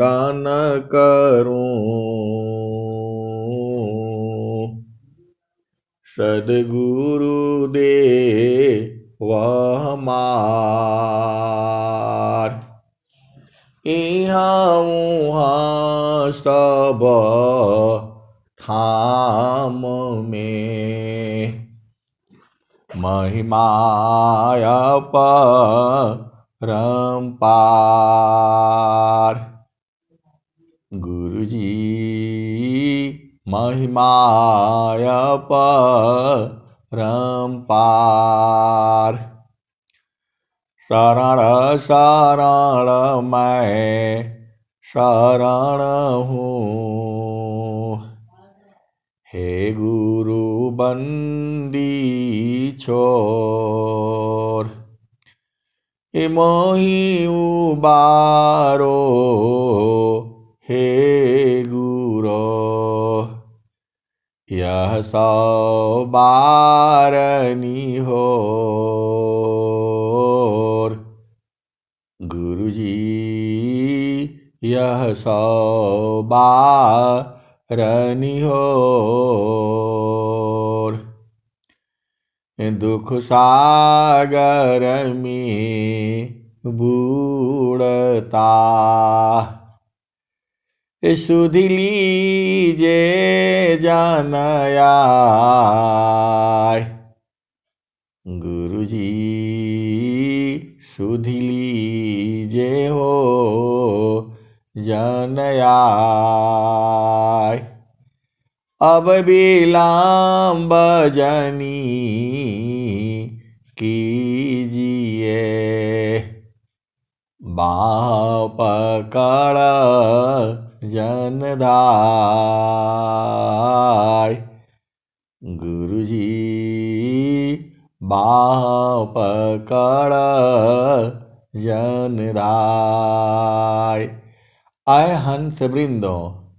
दान करूं। सद्गुरु दे वह मार। इहाँ उहाँ सब ठाम में महिमाय परम्पार। गुरुजी महिमाय परम्पार। शरण शरण मैं शरण हूँ। हे गुरु बंदी छोर। हे मोहि उबारो हे गुरो। यह सौ बारनी होर। गुरुजी यह सौ बारनी होर। दुख सागर में बूढ़ता सुध लीजे जन आए। गुरुजी सुध लीजे हो जन आए। अब विलम्ब जनी कीजिए। बाँह पकड़ जन धाय। गुरुजी बाँह पकड़ जन धाय। आए हंस वृंदों,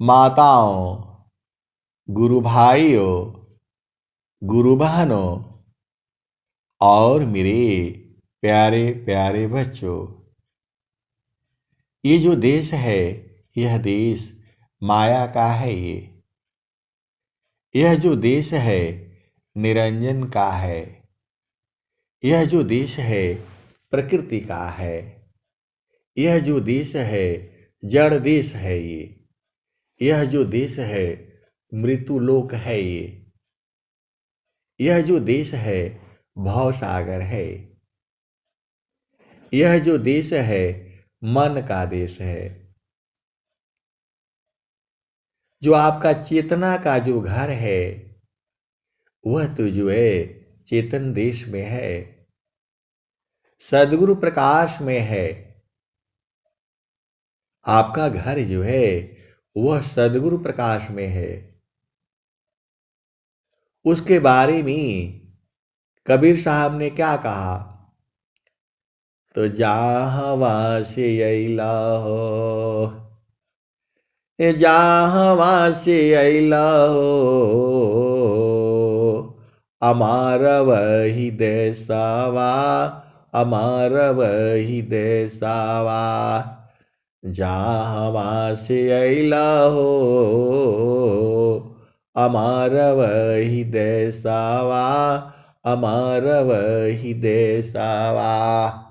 माताओं, गुरु भाइयों, गुरु बहनों और मेरे प्यारे प्यारे बच्चों, ये जो देश है, यह देश माया का है। यह जो देश है निरंजन का है। यह जो देश है प्रकृति का है। यह जो देश है जड़ देश है। यह जो देश है मृत्युलोक है। यह जो देश है भवसागर है। यह जो देश है मन का देश है। जो आपका चेतना का जो घर है वह तो जो है चेतन देश में है, सद्गुरु प्रकाश में है। आपका घर जो है वह सद्गुरु प्रकाश में है। उसके बारे में कबीर साहब ने क्या कहा? तो जहाँ से अइला हो, जहाँ से अइला हो, अमार वही देशवा, अमार वही देशवा। जहाँ से अइला हो, अमार वही देशवा, अमार वही देशवा।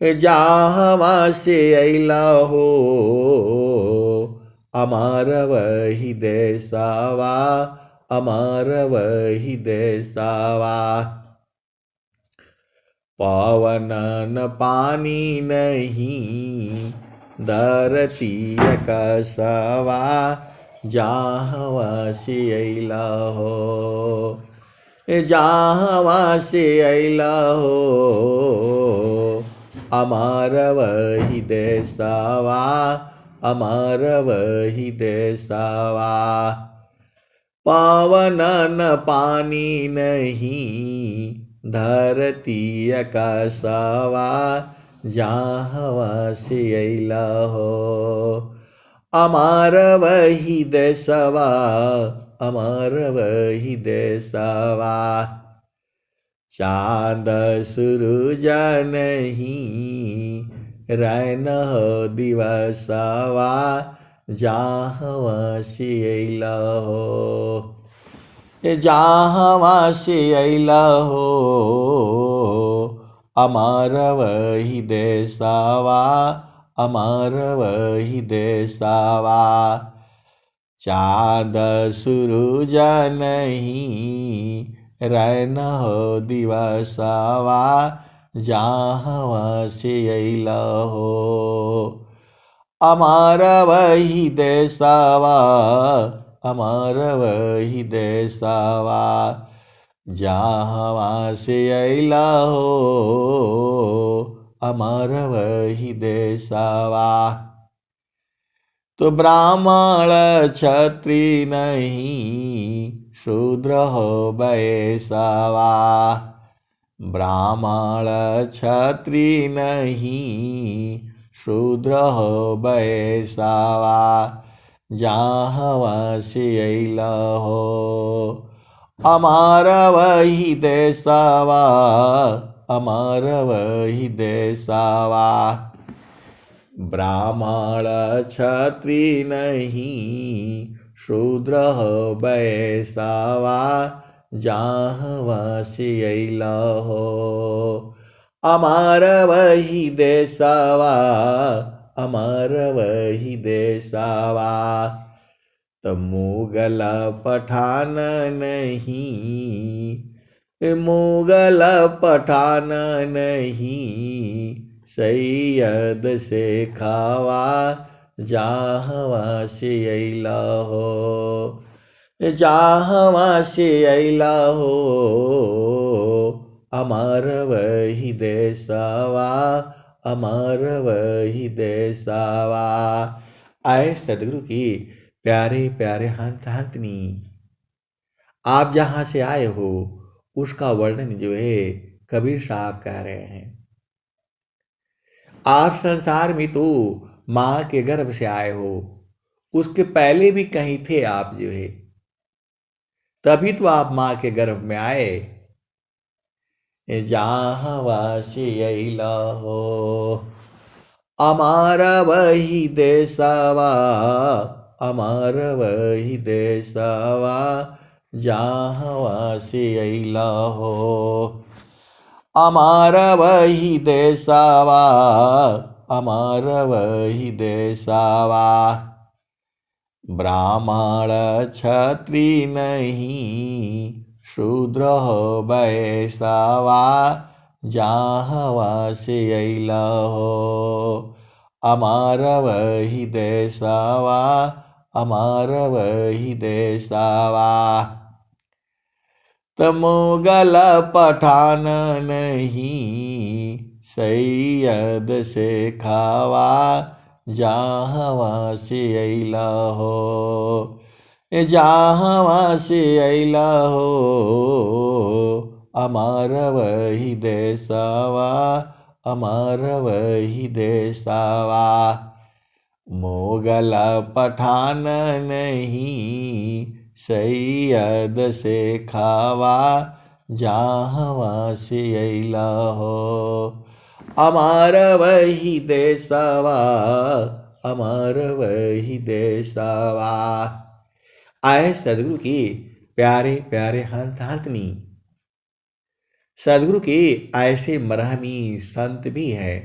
जहाँ से अइला हो, अमार वही देशवा, अमार वही देशवा। पवन पानी नहीं धरती कसवा। जहाँ से अइला हो, जहाँ से अइला हो, अमार वही देशवा, अमार वही देशवा। पावन न पानी नहीं धरती कसवा। जहाँ से अइला हो, अमार वही देशवा, अमार वही देशवा। चाँद सूरज नहीं रैन हो दिवसवा जहाँ से अइला हो, जहाँ से अइला हो अमर वही देशवा, अमर वही देशवा। चाँद सूरज नहीं रैन हो दिवसवा जहाँ से अइला हो, अमर वही देशवा, अमर वही देशवा। जहाँ से अइला हो अमर वही देशवा। तो ब्राह्मण क्षत्रिय नहीं शूद्र हो बैसवा, ब्राह्मण क्षत्रिय नहीं शूद्र हो बैसवा। जहाँ से अइला हो अमर वही देशवा, अमर वही देशवा। ब्राह्मण क्षत्रिय नहीं शूद्र हो बैसवा। जहाँ से अइला हो अमर वही देशवा, अमर वही देशवा। तो मुगल पठान नहीं, मुगल पठान नहीं सैयद से खावा। जहाँ से अइला हो, जहाँ से अइला हो अमर वही देशवा, अमर वही देशवा। आए सदगुरु की प्यारे प्यारे हंस हंसनी, आप जहाँ से आए हो उसका वर्णन जो है कबीर साहब कह रहे हैं। आप संसार में तो माँ के गर्भ से आए हो, उसके पहले भी कहीं थे आप जो है, तभी तो आप माँ के गर्भ में आए। जहाँ से अइला हो अमारा वही देशवा, अमर वही देशवा। जहाँ से अइला हो अमर वही देशवा, अमर वही देशवा। ब्राह्मण क्षत्रिय नहीं शूद्र हो बैसवा। जहाँ से अइला हो अमर वही देशवा, अमर वही देशवा। मुगल पठान नहीं सैयद से खावा। जहाँ से अइला हो, जहाँ से अइला हो अमर वही देशवा, अमर वही देशवा। मुगल पठान नहीं सैयद से खावा। जहाँ से अइला हो अमर वही देशवा, अमर वही देशवा। आए सदगुरु की प्यारे प्यारे हंस हंसनी, सदगुरु के ऐसे मरहमी संत भी हैं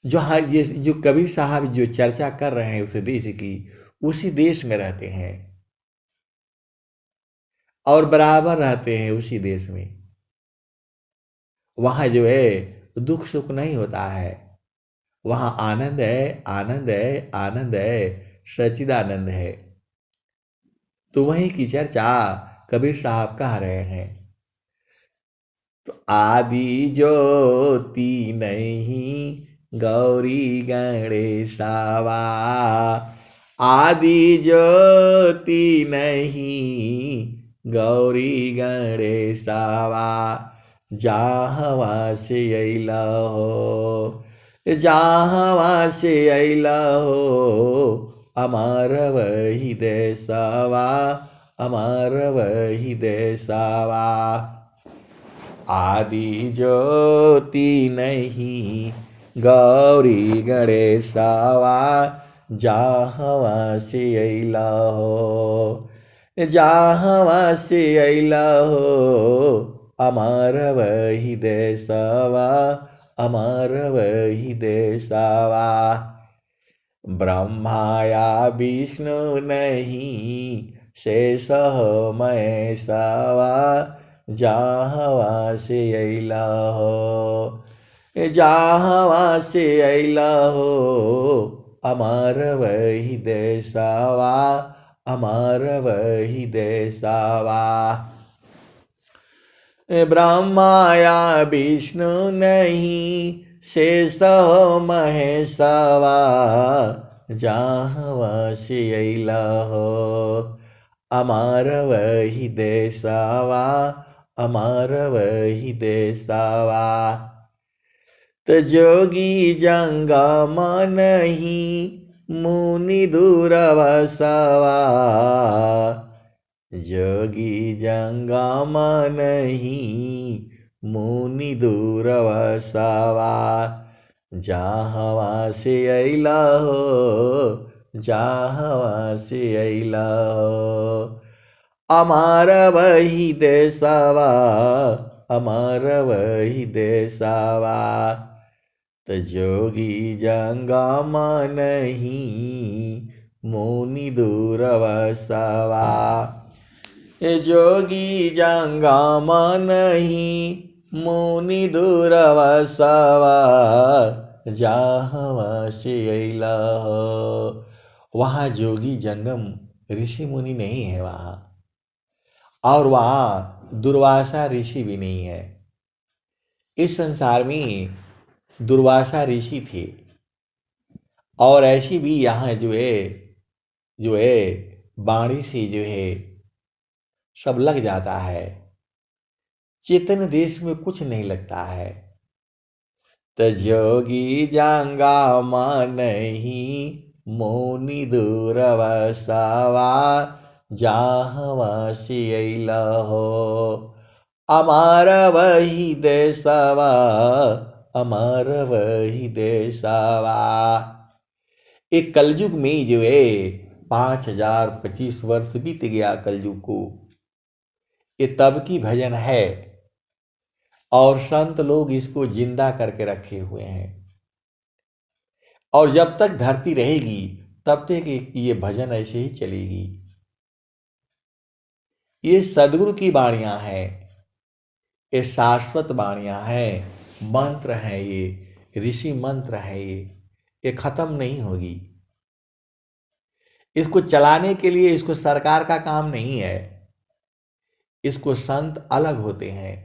जो जो कबीर साहब जो चर्चा कर रहे हैं उस देश की, उसी देश में रहते हैं और बराबर रहते हैं उसी देश में। वहाँ जो है दुख सुख नहीं होता है, वहाँ आनंद है, आनंद है, आनंद है, सच्चिदानंद है। तो वहीं की चर्चा कबीर साहब कह रहे हैं। तो आदि ज्योति नहीं गौरी गणेशावा, आदि ज्योति नहीं गौरी गणेशावा। जहाँ से अइला हो, जहाँ से अइला हो अमर वही देशवा, अमर वही देशवा। आदि ज्योति नहीं गौरी गणेशावा जहवा से अइला हो, जहवा से अइला हो, अमर वही देशवा, अमर वही देशवा। ब्रह्माया विष्णु नहीं शेष महेशवा जहवा से अइला हो, जहवा से अइला हो, अमर वही देशवा, अमर वही देशवा। ब्रह्माया विष्णु नहीं शेष महेशवा जहवा से अइला हो, अमर वही देशवा, अमर वही देशवा। त जोगी जंगम नहीं मुनि दूरवसवा, जोगी जंगम नहीं मुनि दूरवसवा जहवा से अइला हो, जहवा से अइला हो, अमर वही देशवा, अमर वही देशवा। त जोगी जंगम नहीं मुनि दूरवसवा, जोगी जंगम नहीं मुनि दूरवसवा जहवा से अइला हो। वहाँ जोगी जंगम ऋषि मुनि नहीं है वहाँ, और वहाँ दुर्वासा ऋषि भी नहीं है। इस संसार में दुर्वासा ऋषि थे, और ऐसी भी यहाँ जो है वाणी से जो है सब लग जाता है, चेतन देश में कुछ नहीं लगता है। त जोगी जंगम नहीं मुनि दूरवसवा जहवा से अइला हो, अमर वही देशवा, अमर वही देशवा। एक कलयुग में जो है 5025 वर्ष बीत गया कलयुग को, ये तब की भजन है, और संत लोग इसको जिंदा करके रखे हुए हैं, और जब तक धरती रहेगी तब तक ये भजन ऐसे ही चलेगी। ये सदगुरु की वाणियां हैं, ये शाश्वत वाणियां हैं, मंत्र हैं, ये ऋषि मंत्र है, ये खत्म नहीं होगी। इसको चलाने के लिए इसको सरकार का काम नहीं है, इसको संत अलग होते हैं।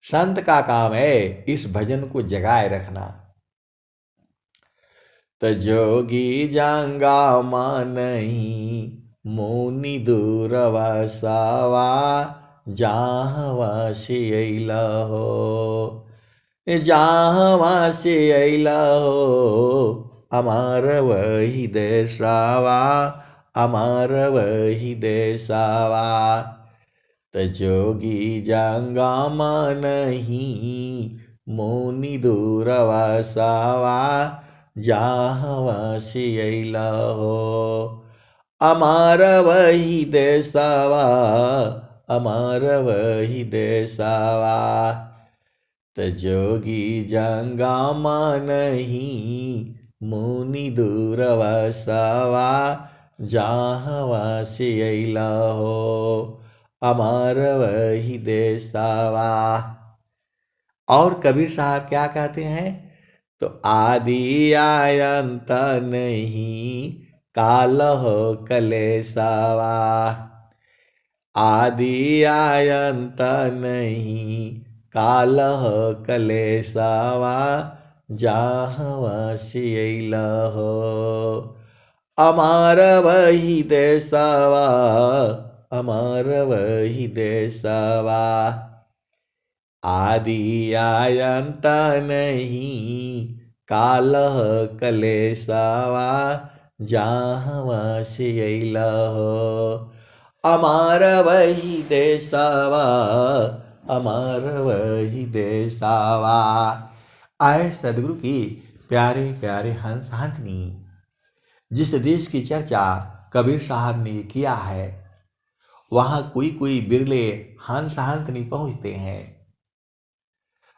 संत का काम है इस भजन को जगाए रखना। त जोगी जंगम नहीं मुनि दूरवसवा जहवा से अइला हो, जहवा से अइला हो, अमर वही देशवा, अमर वही देशवा। त जोगी जंगम नहीं मुनि दूरवसवा जहवा से अइला हो, अमर वही देशवा, अमर वही देशवा। त जोगी जंगम नहीं मुनि दूरवसवा जहवा से अइला हो, अमर वही देशवा। और कबीर साहब क्या कहते हैं? तो आदि अंत नहीं काल हो कलेशवा, आदि अंत नहीं काल हो कलेशवा जहवा से अइला हो, अमर वही देशवा, अमर वही देशवा। आदि अंत नहीं काल कलेशवा जहवा से अइला हो, अमर वही देशवा, अमर वही देशवा। आए सदगुरु की प्यारे प्यारे हंस हंसनी। जिस देश की चर्चा कबीर साहब ने किया है, वहां कोई कोई बिरले हंस हंसनी पहुंचते हैं।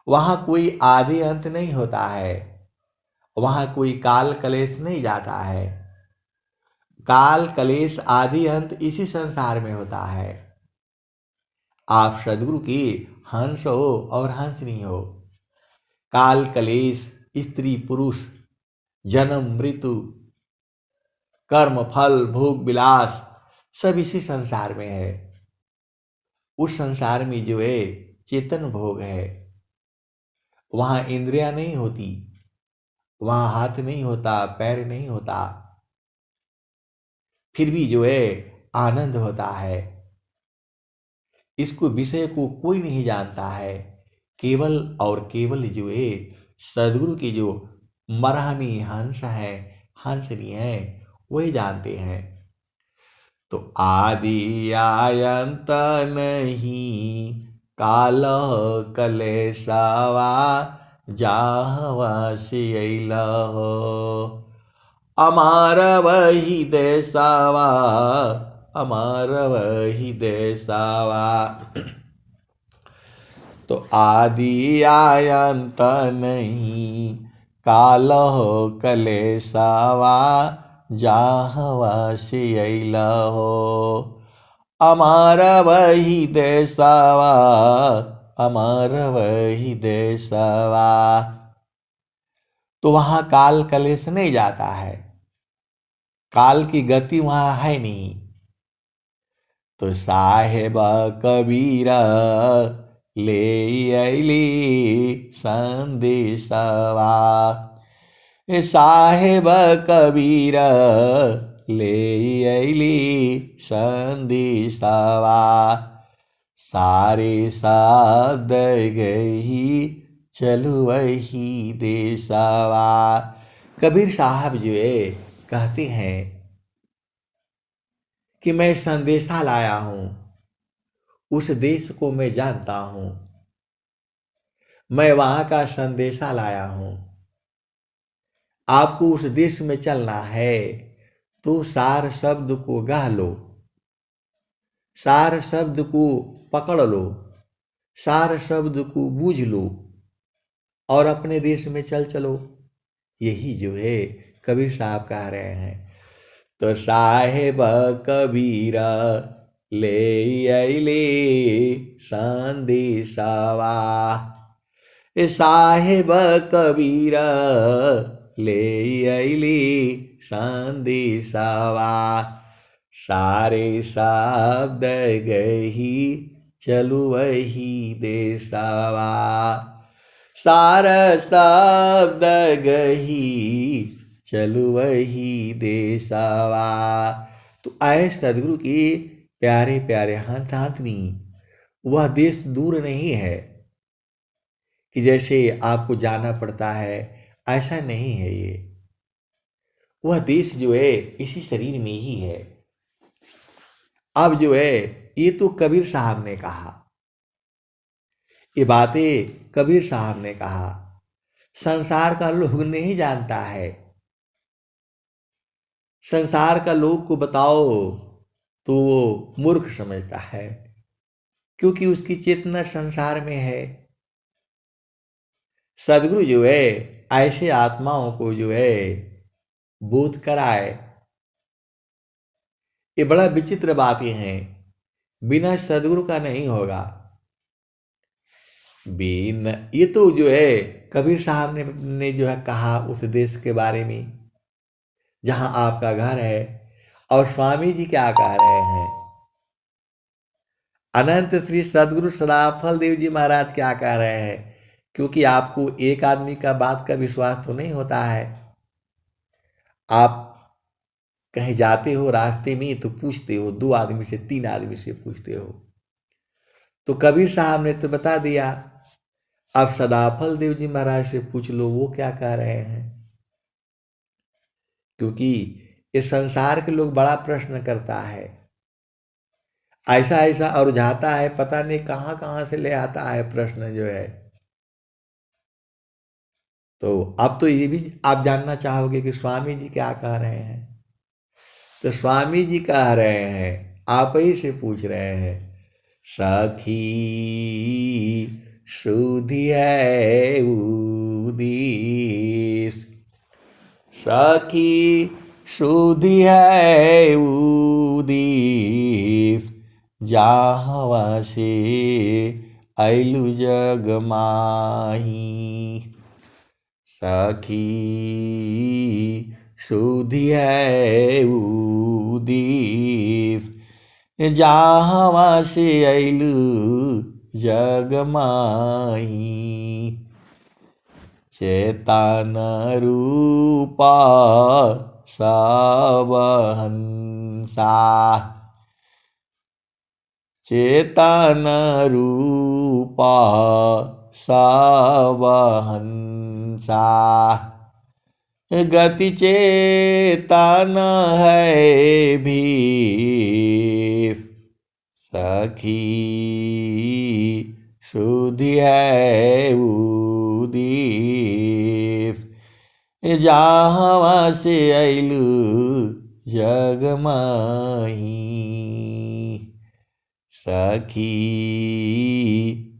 वहां कोई आदि अंत नहीं होता है, वहां कोई काल कलेश नहीं जाता है। काल कलेश आदि अंत इसी संसार में होता है। आप सदगुरु की हंस हो और हंसनी हो। काल कलेश, स्त्री पुरुष, जन्म मृत्यु, कर्म फल भोग विलास, सब इसी संसार में है। उस संसार में जो है चेतन भोग है। वहां इंद्रियां नहीं होती, वहां हाथ नहीं होता, पैर नहीं होता, फिर भी जो है आनंद होता है। इसको विषय को कोई नहीं जानता है, केवल और केवल जो है सदगुरु की जो मरहमी हंस है, हंसनी है, वही जानते हैं। तो आदि आयंत नहीं, काल कलेशवा, जाहवा से हो। अमार वही देसावा, अमार वही देसावा। तो आदि आयंत नहीं, काल कलेशवा, जाहवा से हो। अमार वही देसावा, अमार वही देसावा। तो वहां काल कलेश नहीं जाता है, काल की गति वहां है नहीं। तो साहेब कबीरा ले अली संदेशवा। साहेब कबीरा ले अली संदेशवा। सारे शब्द गही चलु वही देशवा। कबीर साहब जो है कहते हैं कि मैं संदेशा लाया हूं, उस देश को मैं जानता हूं, मैं वहां का संदेशा लाया हूं। आपको उस देश में चलना है तो सार शब्द को गा लो, सार शब्द को पकड़ लो, सार शब्द को बूझ लो और अपने देश में चल चलो। यही जो है कबीर साहब कह रहे हैं। तो साहेब कबीरा ले अले संदेशवा। साहेब कबीरा ले अले संदेशवा। सारे शब्द गही चलु वही देशवा। सार शब्द गही चलु वही देशवा। तो आए सदगुरु की प्यारे प्यारे हंस हंसनी। वह देश दूर नहीं है कि जैसे आपको जाना पड़ता है, ऐसा नहीं है ये। वह देश जो है इसी शरीर में ही है। अब जो है ये तो कबीर साहब ने कहा, ये बातें कबीर साहब ने कहा, संसार का लोग नहीं जानता है। संसार का लोग को बताओ तो वो मूर्ख समझता है, क्योंकि उसकी चेतना संसार में है। सदगुरु जो है ऐसे आत्माओं को जो है बोध कराए। ये बड़ा विचित्र बातें हैं, बिना सदगुरु का नहीं होगा। ये तो जो है कबीर साहब ने जो है कहा उस देश के बारे में जहां आपका घर है। और स्वामी जी क्या कह रहे हैं, अनंत श्री सदगुरु सदाफल देव जी महाराज क्या कह रहे हैं। क्योंकि आपको एक आदमी का बात का विश्वास तो नहीं होता है। आप कहीं जाते हो रास्ते में तो पूछते हो, 2 आदमी से 3 आदमी से पूछते हो। तो कबीर साहब ने तो बता दिया, अब सदाफल देव जी महाराज से पूछ लो वो क्या कह रहे हैं। क्योंकि इस संसार के लोग बड़ा प्रश्न करता है, ऐसा ऐसा उलझाता है, पता नहीं कहां कहां से ले आता है प्रश्न जो है। तो अब तो ये भी आप जानना चाहोगे कि स्वामी जी क्या कह रहे हैं। तो स्वामी जी कह रहे हैं, आप ही से पूछ रहे हैं, सखी सुधि है उदिस, सखी सुधि है उदिस, जाहवा से अइलु जग माही, सखी सुधि है उदिस, जाहवा से अइलु जग माही, चेतन रूपा सबहंसा, चेतन रूपा सबहंसा, गति चेतन है भी, सखी सुधि है उदिस, जाहवा से अइलु जग माही, सखी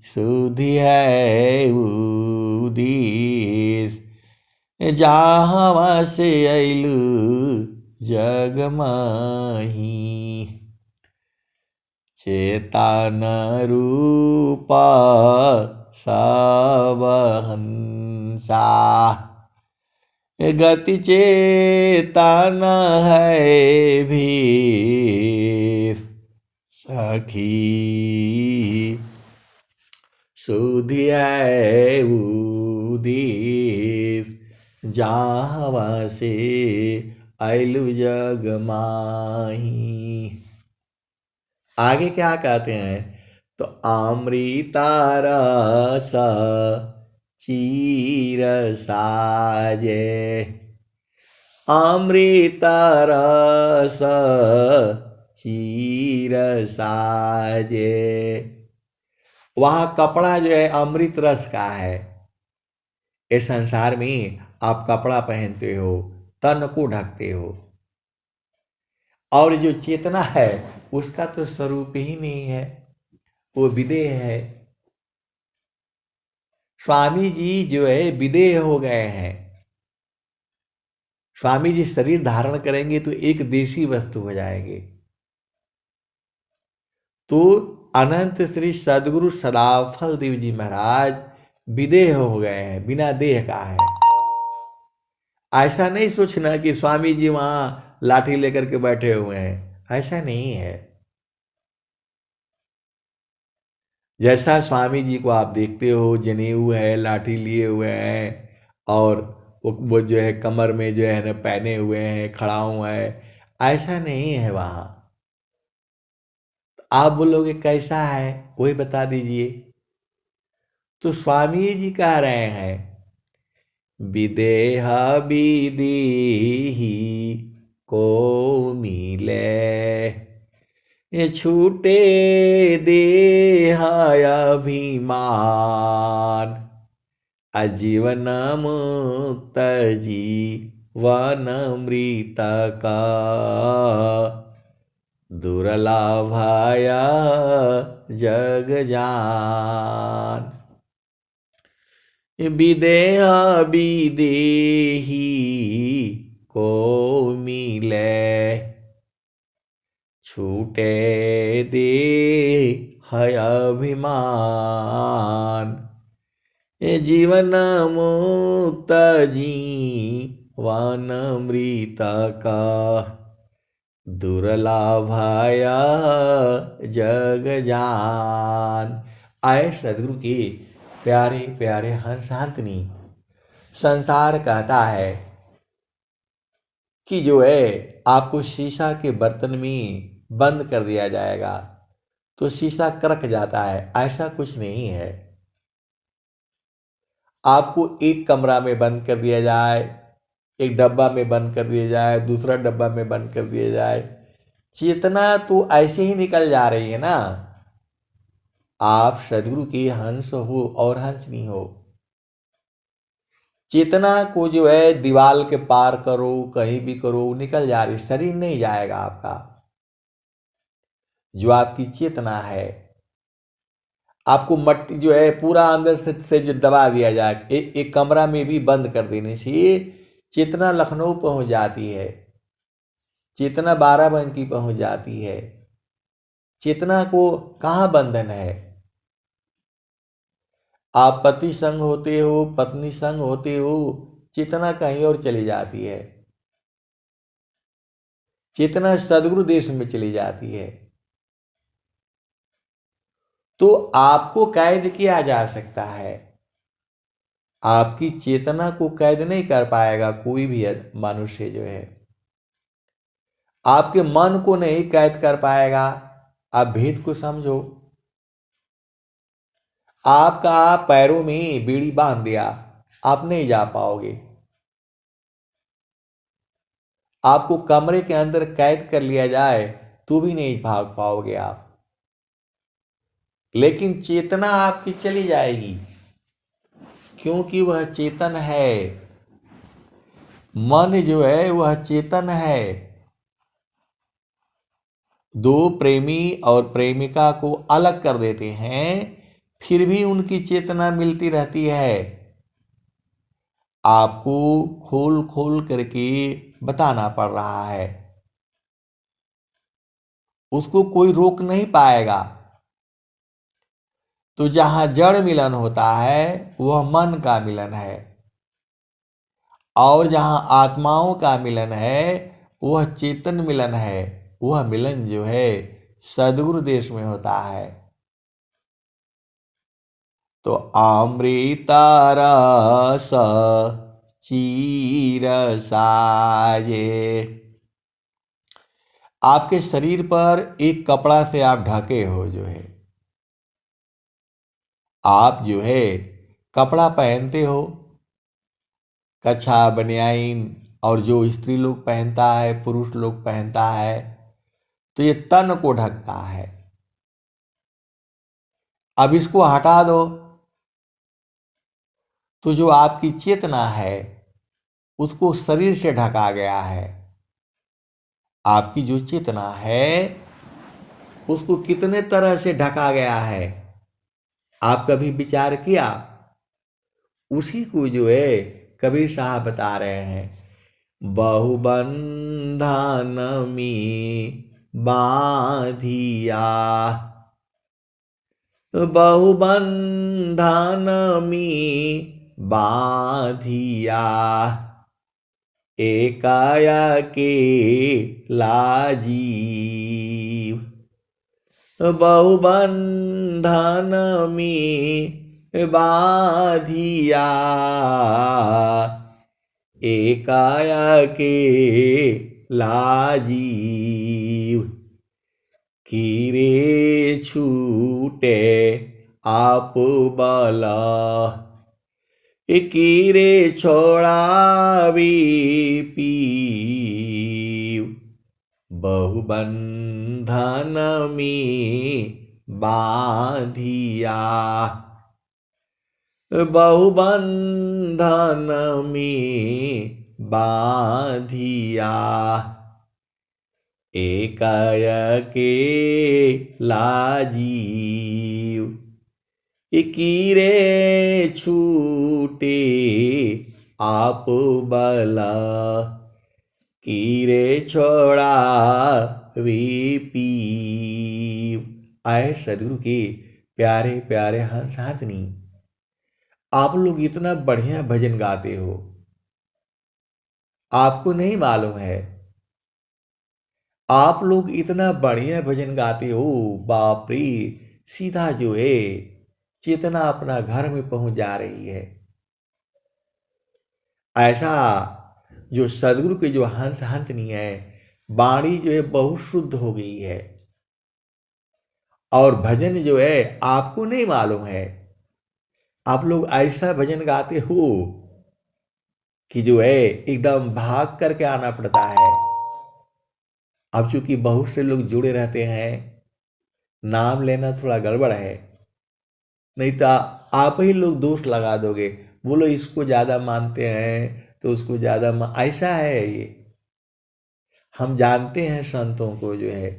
सुधि है उदिस, जाहवा से अइलु जग माही, चेतन रूपा सबहंसा, गति चेतन है भी, सखी सुधि है उदिस, जाहवा से अइलु जग माही। आगे क्या कहते हैं, तो अमृता रस चीर साजे, अमृता रस चीर साजे, वहाँ कपड़ा जो है अमृत रस का है। इस संसार में आप कपड़ा पहनते हो, तन को ढकते हो, और जो चेतना है उसका तो स्वरूप ही नहीं है, वो विदेह है। स्वामी जी जो है विदेह हो गए हैं। स्वामी जी शरीर धारण करेंगे तो एक देशी वस्तु हो जाएंगे। तो अनंत श्री सदगुरु सदाफल देव जी महाराज विदेह हो गए हैं, बिना देह का है। ऐसा नहीं सोचना कि स्वामी जी वहां लाठी लेकर के बैठे हुए हैं, ऐसा नहीं है। जैसा स्वामी जी को आप देखते हो, जनेऊ है, लाठी लिए हुए हैं, और वो जो है कमर में जो है ना पहने हुए हैं, खड़ा हुआ है, ऐसा नहीं है वहां। आप बोलोगे कैसा है, वही बता दीजिए। तो स्वामी जी कह रहे हैं, विदेह विदेही को मिले, ये छूटे देह अभिमान, आजीवन मुक्त जीवन मृत का, दुर्लभाया जग जान, विदेह विदेही को मिले, छूटे दे है अभिमान, ये जीवन मुक्त जीवन मृत का, दुर्लभाया जग जान। आए सदगुरु के प्यारे प्यारे हंसांतनी, संसार कहता है कि जो है आपको शीशा के बर्तन में बंद कर दिया जाएगा तो शीशा करक जाता है, ऐसा कुछ नहीं है। आपको एक कमरा में बंद कर दिया जाए, एक डब्बा में बंद कर दिया जाए, दूसरा डब्बा में बंद कर दिया जाए, चेतना तो ऐसे ही निकल जा रही है ना। आप सदगुरु के हंस हो और हंसनी हो। चेतना को जो है दीवार के पार करो, कहीं भी करो, निकल जा रही, शरीर नहीं जाएगा आपका। जो आपकी चेतना है, आपको मट्टी जो है पूरा अंदर से जो दबा दिया जाए, एक कमरा में भी बंद कर देने से चेतना लखनऊ पहुंच जाती है, चेतना बाराबंकी पहुंच जाती है। चेतना को कहाँ बंधन है? आप पति संग होते हो, पत्नी संग होते हो, चेतना कहीं और चली जाती है, चेतना सदगुरु देश में चली जाती है। तो आपको कैद किया जा सकता है, आपकी चेतना को कैद नहीं कर पाएगा कोई भी मनुष्य जो है, आपके मन को नहीं कैद कर पाएगा। आप भेद को समझो। आपका पैरों में बीड़ी बांध दिया, आप नहीं जा पाओगे। आपको कमरे के अंदर कैद कर लिया जाए तो भी नहीं भाग पाओगे आप, लेकिन चेतना आपकी चली जाएगी, क्योंकि वह चेतन है। मन जो है वह चेतन है। दो प्रेमी और प्रेमिका को अलग कर देते हैं, फिर भी उनकी चेतना मिलती रहती है। आपको खोल खोल करके बताना पड़ रहा है, उसको कोई रोक नहीं पाएगा। तो जहां जड़ मिलन होता है वह मन का मिलन है, और जहां आत्माओं का मिलन है वह चेतन मिलन है। वह मिलन जो है सदगुरु देश में होता है। तो अमृता रस चीर साये, आपके शरीर पर एक कपड़ा से आप ढके हो, जो है आप जो है कपड़ा पहनते हो, कच्छा बनियाइन, और जो स्त्री लोग पहनता है, पुरुष लोग पहनता है, तो ये तन को ढकता है। अब इसको हटा दो तो जो आपकी चेतना है उसको शरीर से ढका गया है। आपकी जो चेतना है उसको कितने तरह से ढका गया है, आप कभी विचार किया? उसी को जो है कबीर साहब बता रहे हैं, बहुबंधन में बांधिया, बहुबंधन में बांधिया, एकाया के लाजीव, बहुबंधन में बांधिया, एकाया के लाजीव, कीरे छूटे आप बला, कीरे छोड़ावी पीव, बहुबंधन में बांधिया, बहुबंधन में बांधिया, एकाय के लाजीव, कीरे छूटे आप बला, कीरे छोड़ा वे पीव। आए सदगुरु के प्यारे प्यारे हंस हंसनी, आप लोग इतना बढ़िया भजन गाते हो, आपको नहीं मालूम है? आप लोग इतना बढ़िया भजन गाते हो, बाप रे, सीधा जो है चेतना अपना घर में पहुंच जा रही है। ऐसा जो सदगुरु के जो हंस हंसनी है, वाणी जो है बहुत शुद्ध हो गई है, और भजन जो है आपको नहीं मालूम है। आप लोग ऐसा भजन गाते हो कि जो है एकदम भाग करके आना पड़ता है। अब चूंकि बहुत से लोग जुड़े रहते हैं, नाम लेना थोड़ा गड़बड़ है, नहीं तो आप ही लोग दोष लगा दोगे, बोलो इसको ज़्यादा मानते हैं तो उसको ज़्यादा ऐसा है ये। हम जानते हैं संतों को जो है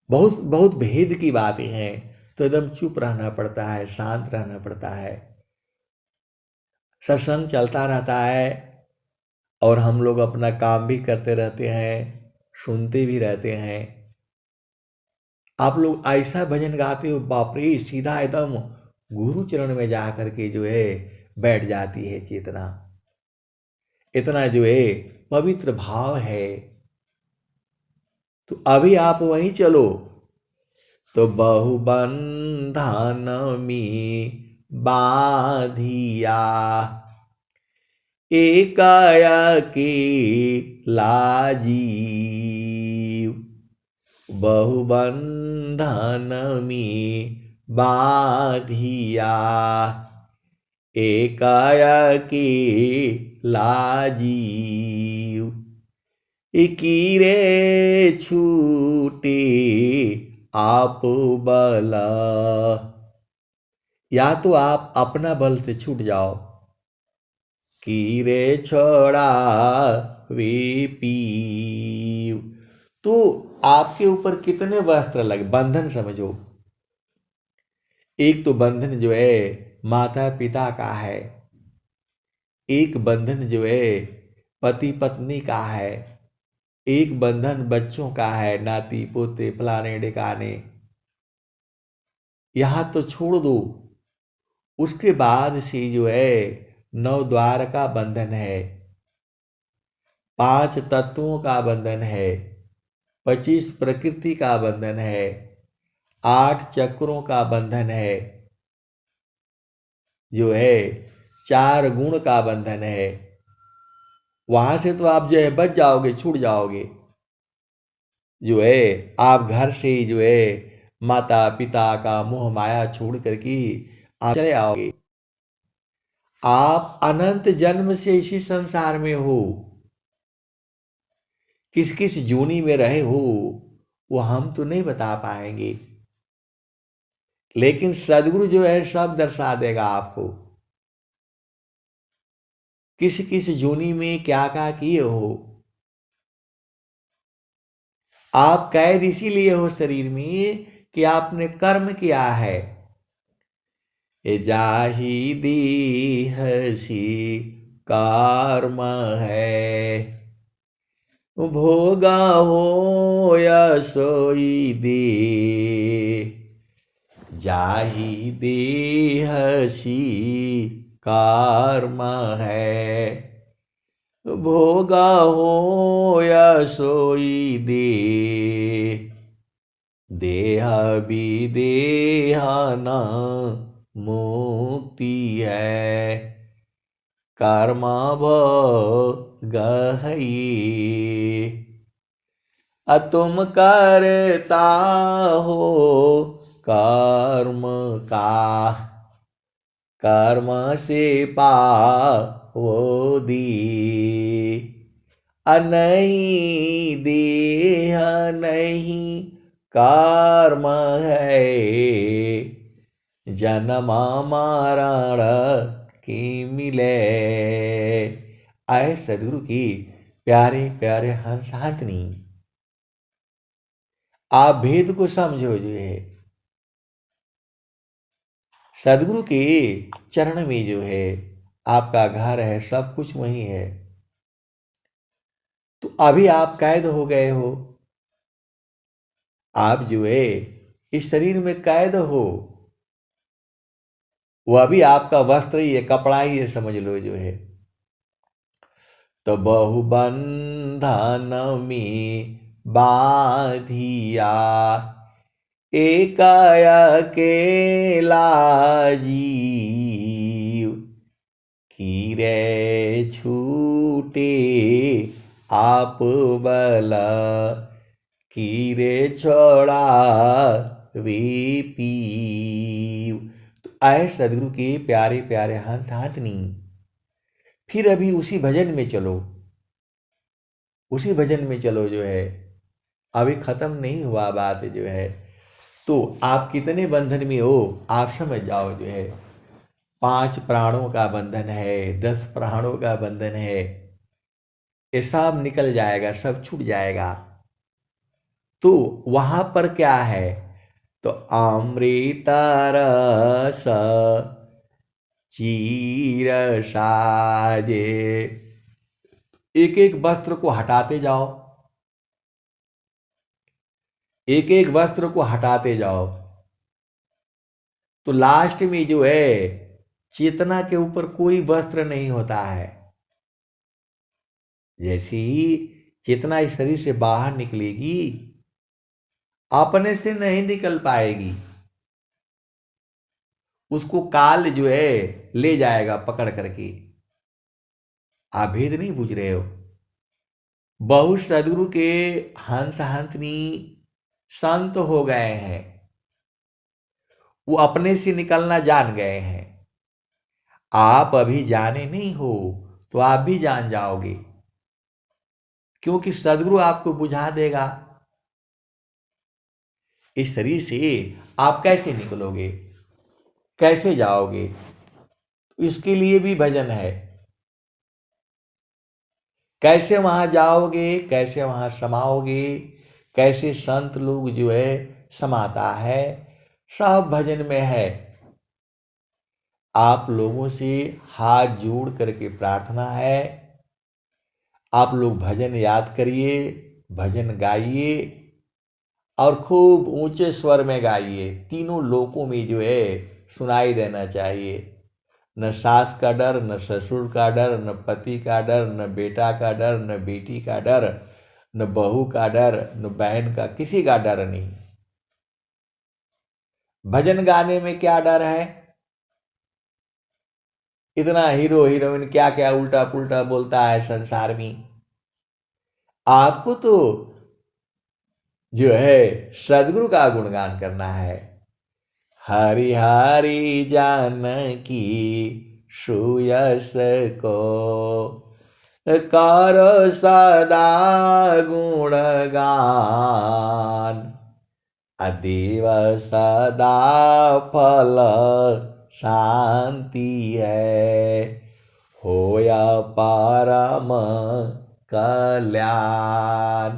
बहुत बहुत भेद की बातें हैं, तो एकदम चुप रहना पड़ता है, शांत रहना पड़ता है। सत्संग चलता रहता है और हम लोग अपना काम भी करते रहते हैं, सुनते भी रहते हैं। आप लोग ऐसा भजन गाते हो, बाप रे, सीधा एकदम गुरु चरण में जा करके जो है बैठ जाती है चेतना। इतना जो है पवित्र भाव है। तो अभी आप वहीं चलो, तो बहुबंधन में बाधिया एकाया के लाजीव। बहुबंधन में बाधिया एकाया के लाजीव। इकीरे छूटे आप बल, या तो आप अपना बल से छूट जाओ, कीरे छोड़ा वे पीव। तो आपके ऊपर कितने वस्त्र लगे, बंधन समझो। एक तो बंधन जो है माता पिता का है, एक बंधन जो है पति पत्नी का है, एक बंधन बच्चों का है, नाती पोते फलाने ढिकाने। यहाँ तो छोड़ दो। उसके बाद से जो है 9 द्वार का बंधन है, 5 तत्वों का बंधन है, 25 प्रकृति का बंधन है, 8 चक्रों का बंधन है, जो है 4 गुण का बंधन है। वहां से तो आप जो है बच जाओगे, छूट जाओगे। जो है आप घर से जो है माता पिता का मोह माया छोड़ करके आप चले आओगे। आप अनंत जन्म से इसी संसार में हो, किस किस जूनी में रहे हो वो हम तो नहीं बता पाएंगे, लेकिन सदगुरु जो है सब दर्शा देगा आपको। किस किस जूनी में क्या क्या किए हो। आप कैद इसीलिए हो शरीर में कि आपने कर्म किया है। ए जाहि दीह सी कर्म है, भोगा हो या सोई दे। जाहि देह सी कर्म है, भोगा हो या सोई दे। देह विदेह न मुक्ति है, कर्मा गहई। तुम करता हो कर्म का, कर्म से पावो दी। नहीं देह नहीं कर्म है, जन्म मरण की मिले। आए सदगुरु की प्यारे प्यारे हंस हाथनी, आप भेद को समझो। जो है सदगुरु के चरण में जो है आपका घर है, सब कुछ वही है। तो अभी आप कैद हो गए हो, आप जो है इस शरीर में कैद हो। वह भी आपका वस्त्र ही है, कपड़ा ही है, समझ लो। जो है तो बहुबंधन में बाधिया एकाया अकेला जीव। कीरे छूटे आप बल, कीरे छोड़ा वे पीव। तो आए सदगुरु के प्यारे प्यारे हंस हाथनी, फिर अभी उसी भजन में चलो, उसी भजन में चलो। जो है अभी खत्म नहीं हुआ बात। जो है तो आप कितने बंधन में हो आप समझ जाओ। जो है 5 प्राणों का बंधन है, 10 प्राणों का बंधन है, ये सब निकल जाएगा, सब छूट जाएगा। तो वहां पर क्या है? तो अमृत रस चीर साजे। एक एक वस्त्र को हटाते जाओ, एक एक वस्त्र को हटाते जाओ, तो लास्ट में जो है चेतना के ऊपर कोई वस्त्र नहीं होता है। जैसे ही चेतना इस शरीर से बाहर निकलेगी, अपने से नहीं निकल पाएगी, उसको काल जो है ले जाएगा पकड़ करके। आप भेद नहीं बुझ रहे हो। बहुत सदगुरु के हंस हंसनी संत हो गए हैं, वो अपने से निकलना जान गए हैं। आप अभी जाने नहीं हो तो आप भी जान जाओगे, क्योंकि सदगुरु आपको बुझा देगा। इस शरीर से आप कैसे निकलोगे, कैसे जाओगे? इसके लिए भी भजन है। कैसे वहां जाओगे, कैसे वहां समाओगे, कैसे संत लोग जो है समाता है, सब भजन में है। आप लोगों से हाथ जोड़ करके प्रार्थना है, आप लोग भजन याद करिए, भजन गाइए और खूब ऊंचे स्वर में गाइए। तीनों लोकों में जो है सुनाई देना चाहिए। न सास का डर, न ससुर का डर, न पति का डर, न बेटा का डर, न बेटी का डर, न बहू का डर, न बहन का, किसी का डर नहीं। भजन गाने में क्या डर है? इतना हीरो हीरोइन क्या क्या उल्टा पुल्टा बोलता है संसार में। आपको तो जो है सदगुरु का गुणगान करना है। हरि हरि जानकी सुयस को करो सदा गुणगान। अदेव सदा फल शांति है, होया परम कल्याण।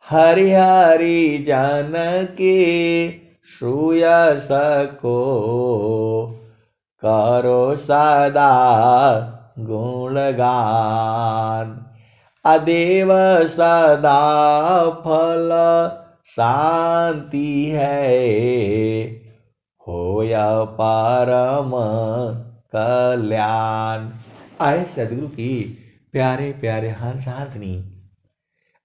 हरि हरि जन के श्रूयस को करो सदा गुणगान। अदेव सदा फल शांति है, होया परम कल्याण। आए सदगुरु की प्यारे प्यारे हंस हंसनी,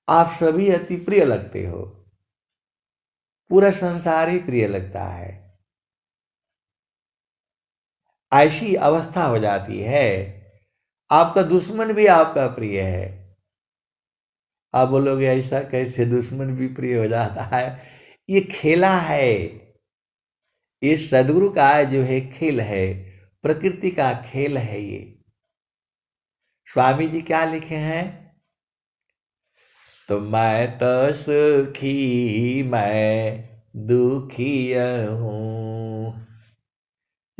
आप सभी अति प्रिय लगते हो, पूरा संसार ही प्रिय लगता है। ऐसी अवस्था हो जाती है, आपका दुश्मन भी आपका प्रिय है। आप बोलोगे ऐसा कैसे दुश्मन भी प्रिय हो जाता है? ये खेला है, ये सदगुरु का जो है खेल है, प्रकृति का खेल है ये। स्वामी जी क्या लिखे हैं? तो मैं तो सुखी मैं दुखी हूँ,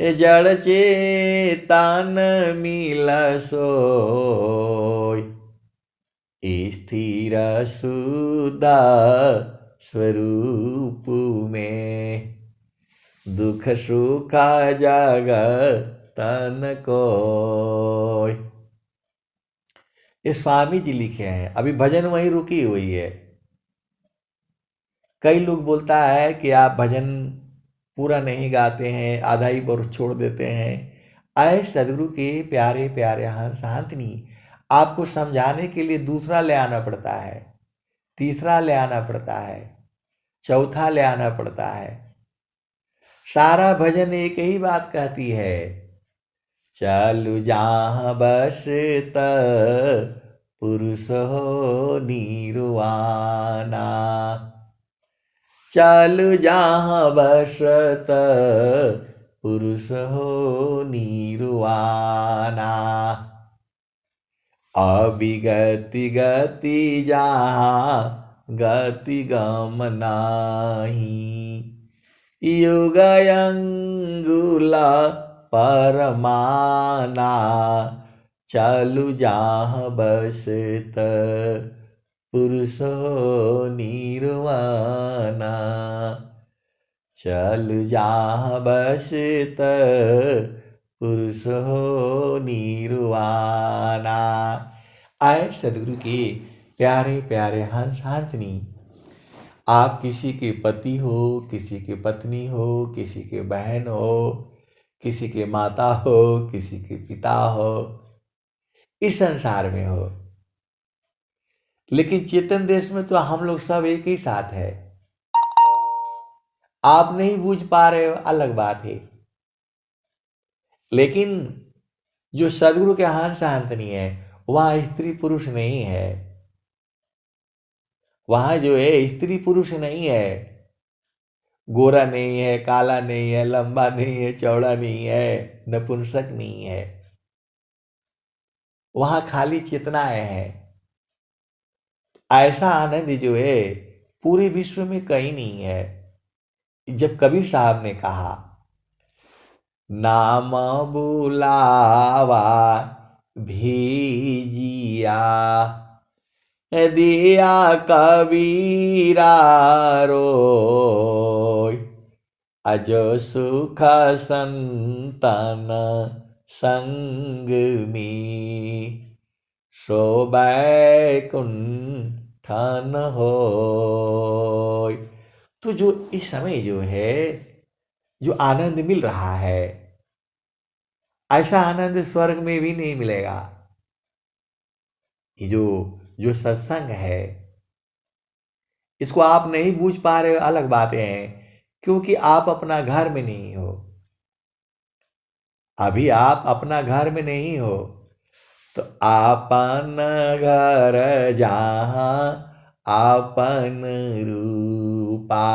जड़ चेतन मिल सोय, स्थिर शुद्ध स्वरूप में, दुख सुख जगतन कोय। ये स्वामी जी लिखे हैं। अभी भजन वहीं रुकी हुई है। कई लोग बोलता है कि आप भजन पूरा नहीं गाते हैं, आधा ही पर छोड़ देते हैं। आए सदगुरु के प्यारे प्यारे हंस हंसनी, आपको समझाने के लिए दूसरा ले आना पड़ता है, तीसरा ले आना पड़ता है, चौथा ले आना पड़ता है। सारा भजन एक ही बात कहती है, चालू जहाँ बसत पुरुष हो निर्वाणा। चालू जहाँ बसत पुरुष हो निर्वाणा। अविगति गति जहाँ गति गम नाही, युग अंगुला परमाना, चालू जहाँ बसत पुरुषो निर्वाणा। चालू जहाँ बसत पुरुषो निर्वाणा। आए सदगुरु के प्यारे प्यारे हंस हाथनी, आप किसी के पति हो, किसी के पत्नी हो, किसी के बहन हो, किसी के माता हो, किसी के पिता हो, इस संसार में हो, लेकिन चेतन देश में तो हम लोग सब एक ही साथ है। आप नहीं बूझ पा रहे हो अलग बात है, लेकिन जो सदगुरु के हंस हाथनी है वहां स्त्री पुरुष नहीं है। वहां जो है स्त्री पुरुष नहीं है, गोरा नहीं है, काला नहीं है, लंबा नहीं है, चौड़ा नहीं है, नपुंसक नहीं है। वहां खाली चेतनाएं हैं। ऐसा आनंद जो है पूरे विश्व में कहीं नहीं है। जब कबीर साहब ने कहा, नाम बुलावा भेजिया, दिया कबीरा रोय, अजो सुख संतन संग में, सो बैकुंठन होय। तो जो इस समय जो है जो आनंद मिल रहा है, ऐसा आनंद स्वर्ग में भी नहीं मिलेगा। ये जो जो सत्संग है, इसको आप नहीं बूझ पा रहे हो अलग बातें हैं, क्योंकि आप अपना घर में नहीं हो। अभी आप अपना घर में नहीं हो, तो आपन घर जहाँ आपन रूपा,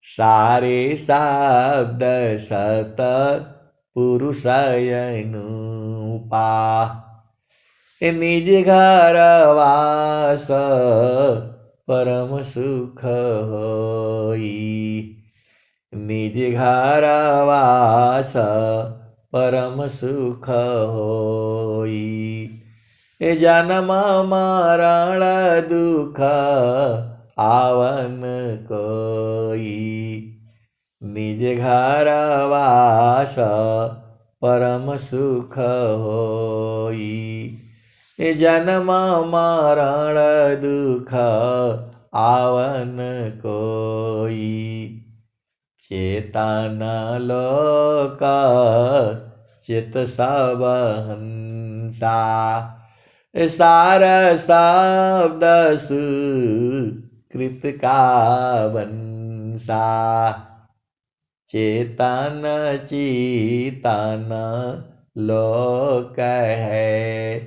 सारे शब्द सत पुरुषय अनुपा, निज घर वास परम सुख होई, निज घर वास परम सुख होई, जन्म मरण दुख आवन कोई, निज घर वास परम सुख होई, जन्म मरण दुख आवन कोई, चेतन लोक चित सब हंसा, सार शब्द सुकृत का वंसा, चेतन चेतन लोक है,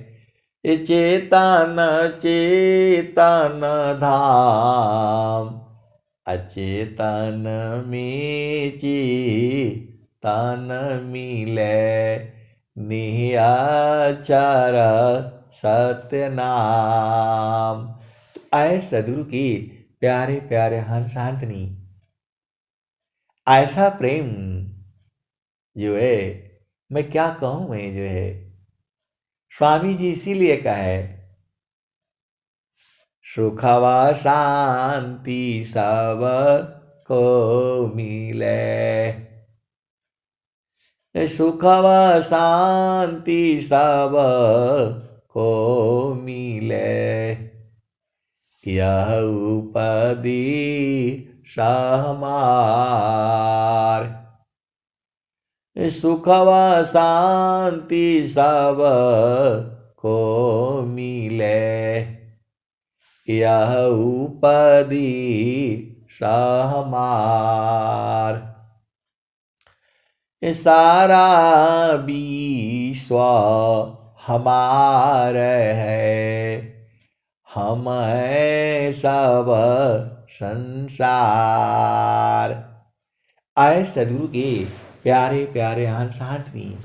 चेतन चेतन धाम, अचेतन में चेतन मिले, निहाचर सत्य नाम। तो आए सदगुरु की प्यारे प्यारे हंस हाथनी, ऐसा प्रेम जो है मैं क्या कहूं, मैं जो है स्वामी जी इसीलिए कहे, सुखवा शांति सब को मिले, सुखवा शांति सब को मिले, यह उपदी सहमार, सुखवा शांति सब को मिले, यह उपदी सहमार, सारा विश्व हमार है, हम हैं सब संसार। आए सदगुरु के प्यारे प्यारे हंस हाथनी,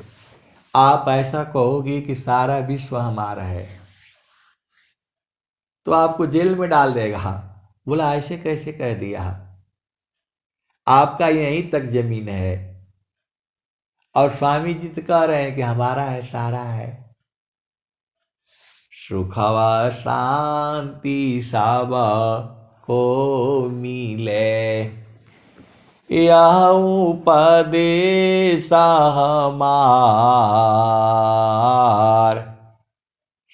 आप ऐसा कहोगे कि सारा विश्व हमारा है तो आपको जेल में डाल देगा। बोला ऐसे कैसे कह दिया, आपका यहीं तक जमीन है और स्वामी जी तो कह रहे हैं कि हमारा है, सारा है। सुखवा शांति सब को मिले, यह उपदेश हमार,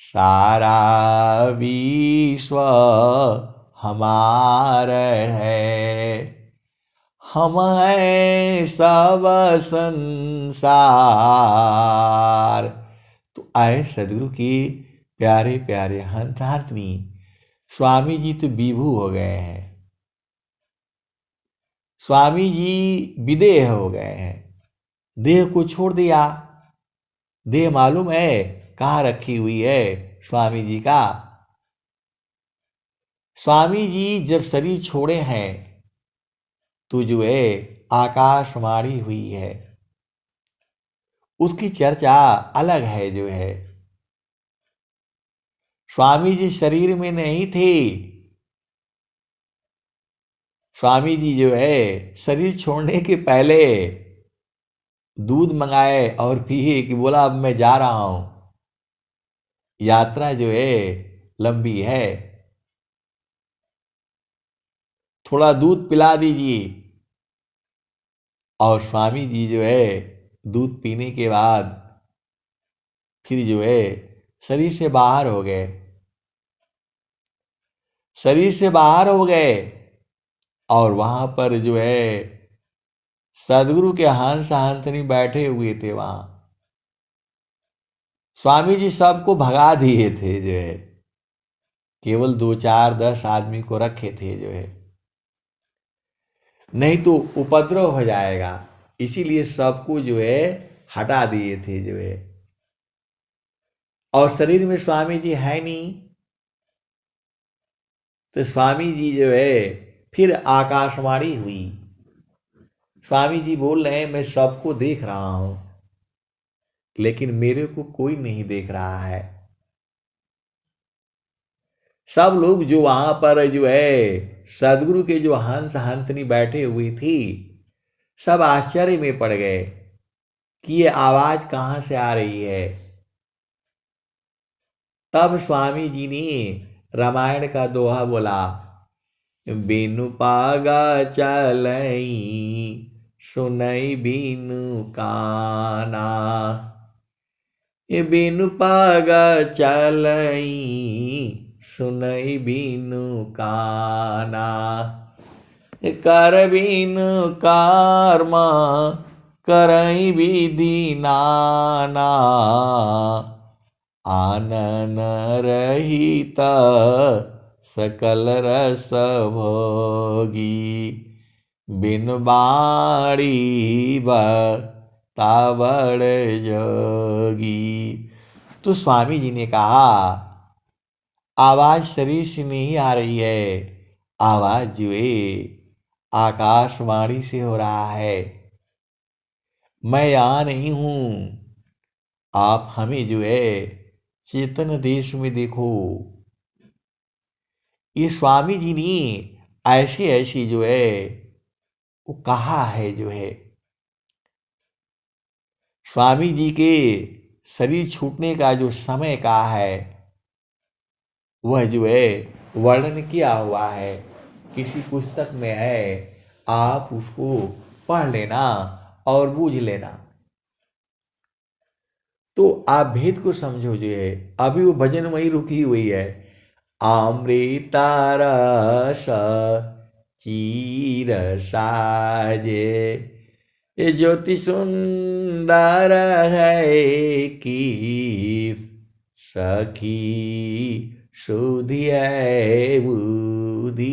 सारा विश्व हमार है, हम हैं सब संसार। तो आए सदगुरु की प्यारे प्यारे हंस हंसनी, स्वामी जी तो विभू हो गए हैं, स्वामी जी विदेह हो गए हैं, देह को छोड़ दिया। देह मालूम है कहाँ रखी हुई है स्वामी जी का? स्वामी जी जब शरीर छोड़े हैं तो जो है आकाशवाणी हुई है, उसकी चर्चा अलग है। जो है स्वामी जी शरीर में नहीं थे, स्वामी जी जो है शरीर छोड़ने के पहले दूध मंगाए और पिए कि बोला अब मैं जा रहा हूं, यात्रा जो है लंबी है, थोड़ा दूध पिला दीजिए। और स्वामी जी जो है दूध पीने के बाद फिर जो है शरीर से बाहर हो गए, शरीर से बाहर हो गए। और वहां पर जो है सदगुरु के हंस हंसनी बैठे हुए थे वहां, स्वामी जी सबको भगा दिए थे। जो है केवल 2 4 10 आदमी को रखे थे, जो है नहीं तो उपद्रव हो जाएगा, इसीलिए सबको जो है हटा दिए थे। जो है और शरीर में स्वामी जी है नहीं, तो स्वामी जी जो है फिर आकाशवाणी हुई, स्वामी जी बोल रहे हैं मैं सबको देख रहा हूं, लेकिन मेरे को कोई नहीं देख रहा है। सब लोग जो वहां पर जो है सदगुरु के जो हंस हंसनी बैठे हुई थी, सब आश्चर्य में पड़ गए कि ये आवाज कहां से आ रही है। तब स्वामी जी ने रामायण का दोहा बोला, बिनु पागा चलई सुनई बिनु काना, ये बिनु पागा चलई सुनई बिनु काना, कर बिनु कर्मा करई विधि नाना, आनन रहित सकल रस भोगी, बिन बाणी तावड़ जोगी। तो स्वामी जी ने कहा आवाज शरीर से नहीं आ रही है, आवाज जो है आकाशवाणी से हो रहा है, मैं यहां नहीं हूं, आप हमें जो है चेतन देश में देखो। ये स्वामी जी ने ऐसे ऐसे जो है वो कहा है। जो है स्वामी जी के शरीर छूटने का जो समय कहा है, वह जो है वर्णन किया हुआ है, किसी पुस्तक में है, आप उसको पढ़ लेना और बूझ लेना। तो आप भेद को समझो। जो है अभी वो भजन वही रुकी हुई है, अमृता रस चीर साजे, ये ज्योति सुंदर है कि सखी सुधि है बुद्धि,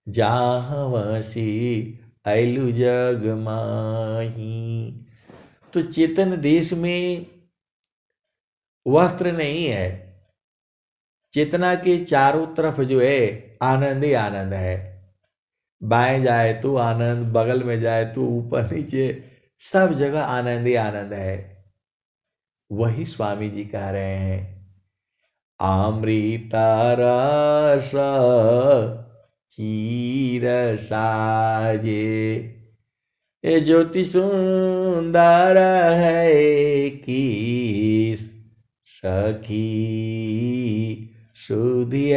जाहवसी ऐलु जग माही। तो चेतन देश में वस्त्र नहीं है, चेतना के चारों तरफ जो है आनंद ही आनंद है, बाएं जाए तो आनंद, बगल में जाए तो ऊपर नीचे सब जगह आनंद ही आनंद है। वही स्वामी जी कह रहे हैं, अमृत रस चीर साजे, ये ज्योति सुंदर है कि सखी सुधिय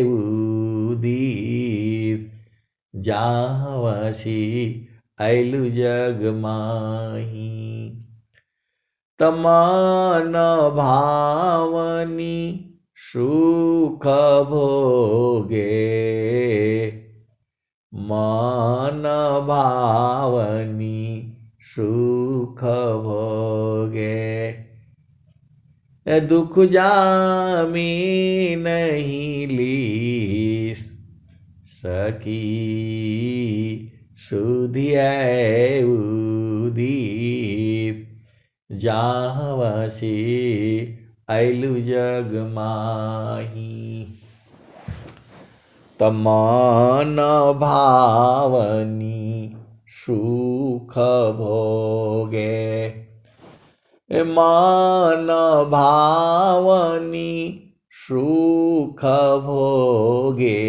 उदित जाहवसी ऐलु जग माही तमान भावनी सुख भोगे मान भावनी सुख भोगे दुख जामी नहीं ली सखी सुधिय उदित जाहवसी ऐलु जग माही तमान भावनी सुख भोगे मान भावनी सुख भोगे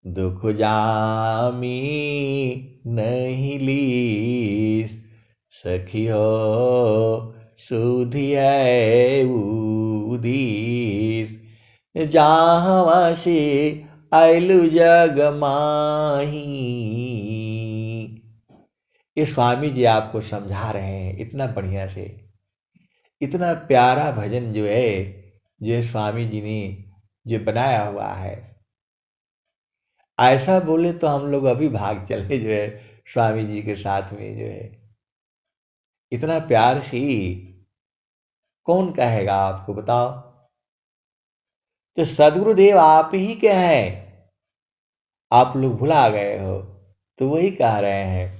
दुख जामी नहीं ली सखी हो सुधिय उदित जाहवसी ऐलु जग माही। ये स्वामी जी आपको समझा रहे हैं इतना बढ़िया से, इतना प्यारा भजन जो है स्वामी जी ने जो बनाया हुआ है। ऐसा बोले तो हम लोग अभी भाग चले जो है स्वामी जी के साथ में जो है। इतना प्यार से कौन कहेगा आपको, बताओ। तो सदगुरुदेव आप ही के हैं, आप लोग भुला गए हो, तो वही कह रहे हैं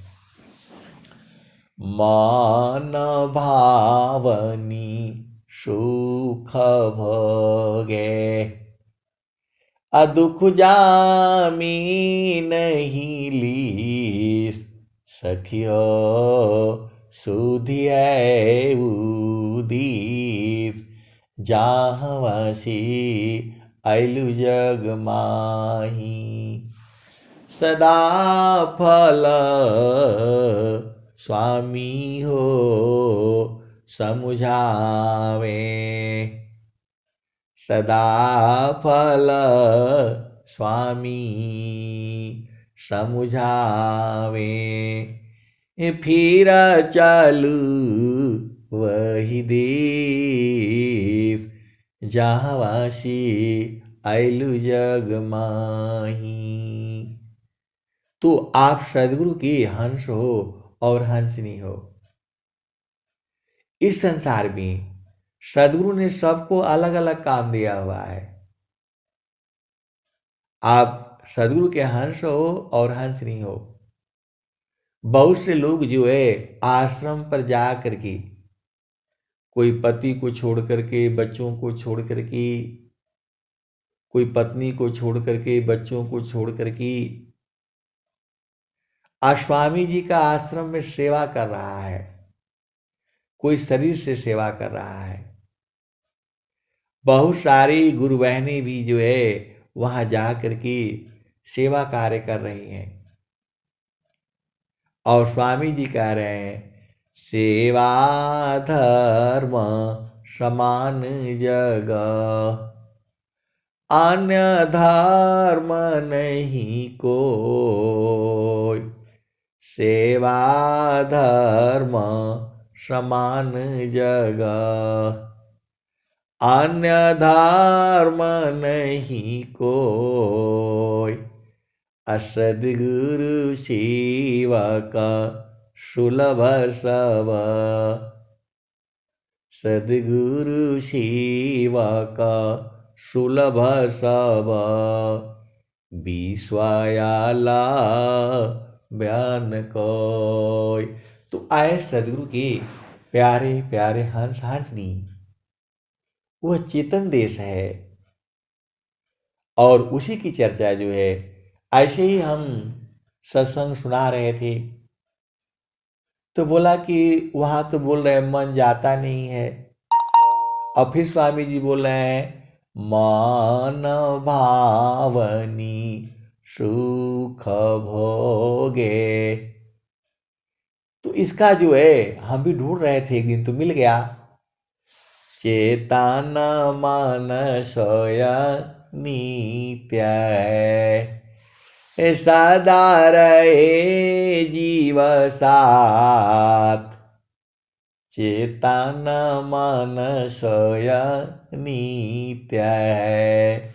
मान भावनी सुख भोगे दुख जामी नहीं ली सखियो सुधिय उदित जाहवसी ऐलु जग माही सदा फल स्वामी हो समुझावे सदा फल स्वामी समुझावे फिर चालू वही देव जाहवासी ऐलु जग माही। तो आप सदगुरु की हंस हो और हंसनी हो। इस संसार में सदगुरु ने सबको अलग अलग काम दिया हुआ है। आप सदगुरु के हंस हो और हंसनी हो। बहुत से लोग जो है आश्रम पर जा करके कोई पति को छोड़ करके, बच्चों को छोड़ करके, कोई पत्नी को छोड़ करके, बच्चों को छोड़ करके स्वामी जी का आश्रम में सेवा कर रहा है, कोई शरीर से सेवा कर रहा है। बहुत सारी गुरु बहनें भी जो है वहां जा करके सेवा कार्य कर रही हैं। और स्वामी जी कह रहे हैं सेवा धर्म समान जग अन्य धर्म नहीं कोई सेवा धर्म समान जग अन्य धर्म नहीं कोई सद्गुरु सेवक सुलभ सब सद्गुरु सेवक सुलभ सब विश्वायाला बयान कोई। तो आए सदगुरु के प्यारे प्यारे हंस हंसनी, वह चेतन देश है और उसी की चर्चा जो है ऐसे ही हम सत्संग सुना रहे थे तो बोला कि वहां तो बोल रहे मन जाता नहीं है। और फिर स्वामी जी बोल रहे हैं मन भावनी सुख भोगे तो इसका जो है हम भी ढूंढ रहे थे, एक दिन तो मिल गया। चेतन मन सोय नित्य है, सदा रहे जीव साथ। चेतन मन सोय नित्य है,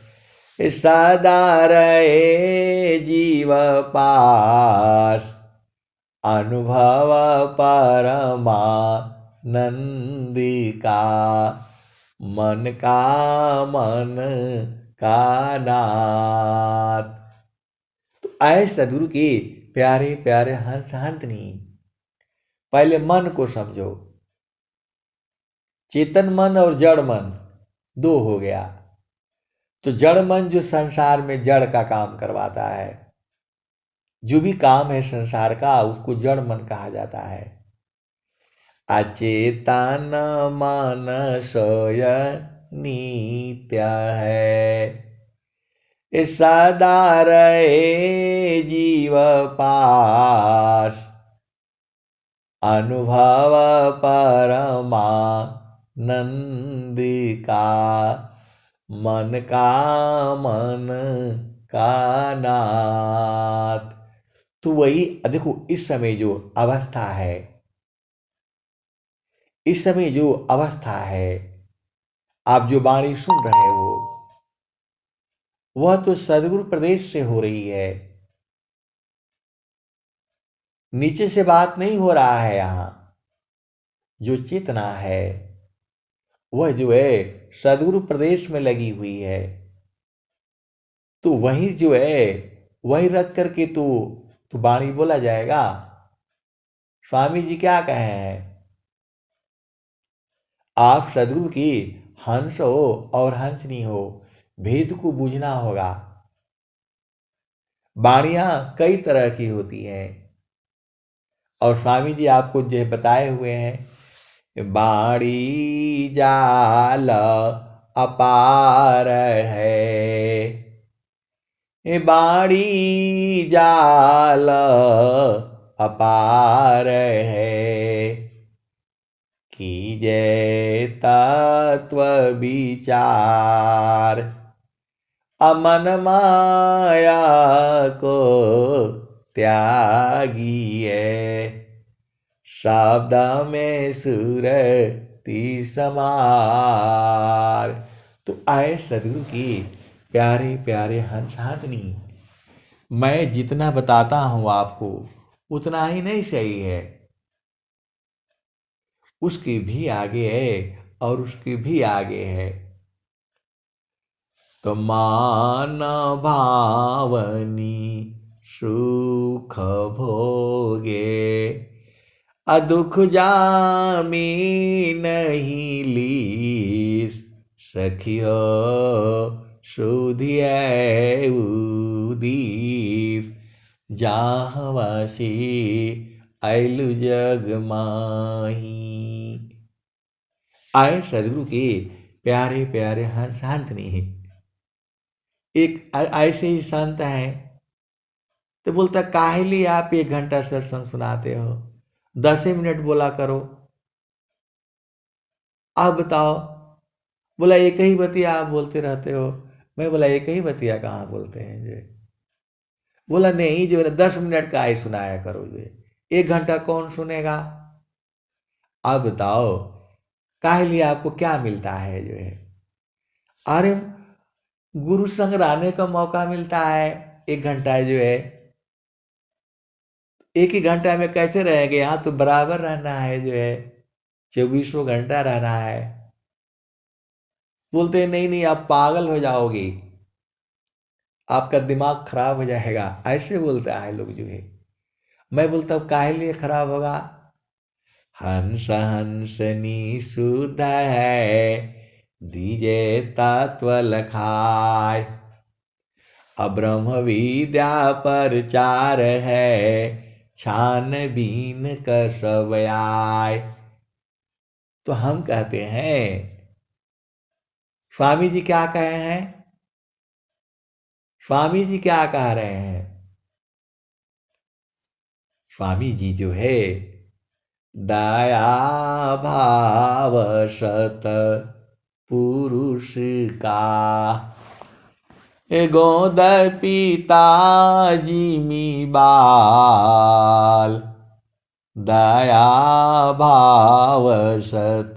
सदा रहे जीव पास। अनुभव परमानंदिका, मन का मन का नाथ। तो आए सदगुरु के प्यारे प्यारे हंस हंसनी, पहले मन को समझो। चेतन मन और जड़ मन दो हो गया। तो जड़ मन जो संसार में जड़ का काम करवाता है, जो भी काम है संसार का, उसको जड़ मन कहा जाता है। अचेतन मन सोय नित्य है, सदा रहे जीव पास। अनुभव परमानंदिका, मन का मन का नाथ। तो वही देखो, इस समय जो अवस्था है, इस समय जो अवस्था है, आप जो वाणी सुन रहे हो, वह तो सदगुरु प्रदेश से हो रही है। नीचे से बात नहीं हो रहा है। यहां जो चेतना है वह जो है सदगुरु प्रदेश में लगी हुई है। तो वही जो है वही रख करके तो वाणी बोला जाएगा। स्वामी जी क्या कहे हैं, आप सदगुरु की हंस हो और हंसनी हो, भेद को बूझना होगा। वाणियां कई तरह की होती हैं और स्वामी जी आपको जो बताए हुए हैं, बाणी जाल अपार है, बाणी जाल अपार है, कीजे तत्व विचार, अमन माया को त्यागिए, शब्द में सुरति समार। तो आए सदगुरु की प्यारे प्यारे हंस हाथनी, मैं जितना बताता हूं आपको उतना ही नहीं सही है, उसके भी आगे है और उसके भी आगे है। तो मान भावनी सुख भोगे, अदुख जामी नहीं लीस, सखियो सुधिय उदीप, जाहवासी ऐलु जग माही। आए सदगुरु के प्यारे प्यारे हंस हंसनी है। एक ऐसे ही संत हैं, तो बोलता काहे लिए आप 1 घंटा सत्संग सुनाते हो, 10 मिनट बोला करो। आप बताओ। बोला एक ही बतिया आप बोलते रहते हो। मैं बोला एक ही बतिया कहाँ बोलते हैं जो। बोला नहीं, जो है 10 मिनट का ही सुनाया करो, जो 1 घंटा कौन सुनेगा। आप बताओ काहे लिए आपको क्या मिलता है जो है। अरे गुरु संग रहने का मौका मिलता है, 1 घंटा जो है। एक ही घंटा में कैसे रहेंगे, यहाँ तो बराबर रहना है जो है, 24 घंटा रहना है। बोलते हैं नहीं नहीं आप पागल हो जाओगे, आपका दिमाग खराब हो जाएगा, ऐसे बोलता है लोग जो है। मैं बोलता हूँ काहे लिए खराब होगा। हंस हंसनी शुद्ध है, दीजे तत्व लखाय, अब्रह्म विद्या प्रचार है, छान बीन कसवयाय। तो हम कहते हैं, स्वामी जी क्या कहे हैं, स्वामी जी क्या कह रहे हैं। स्वामी जी जो है दया भाव सत पुरुष का। गोद पिता जिमी बाल, दया भाव सत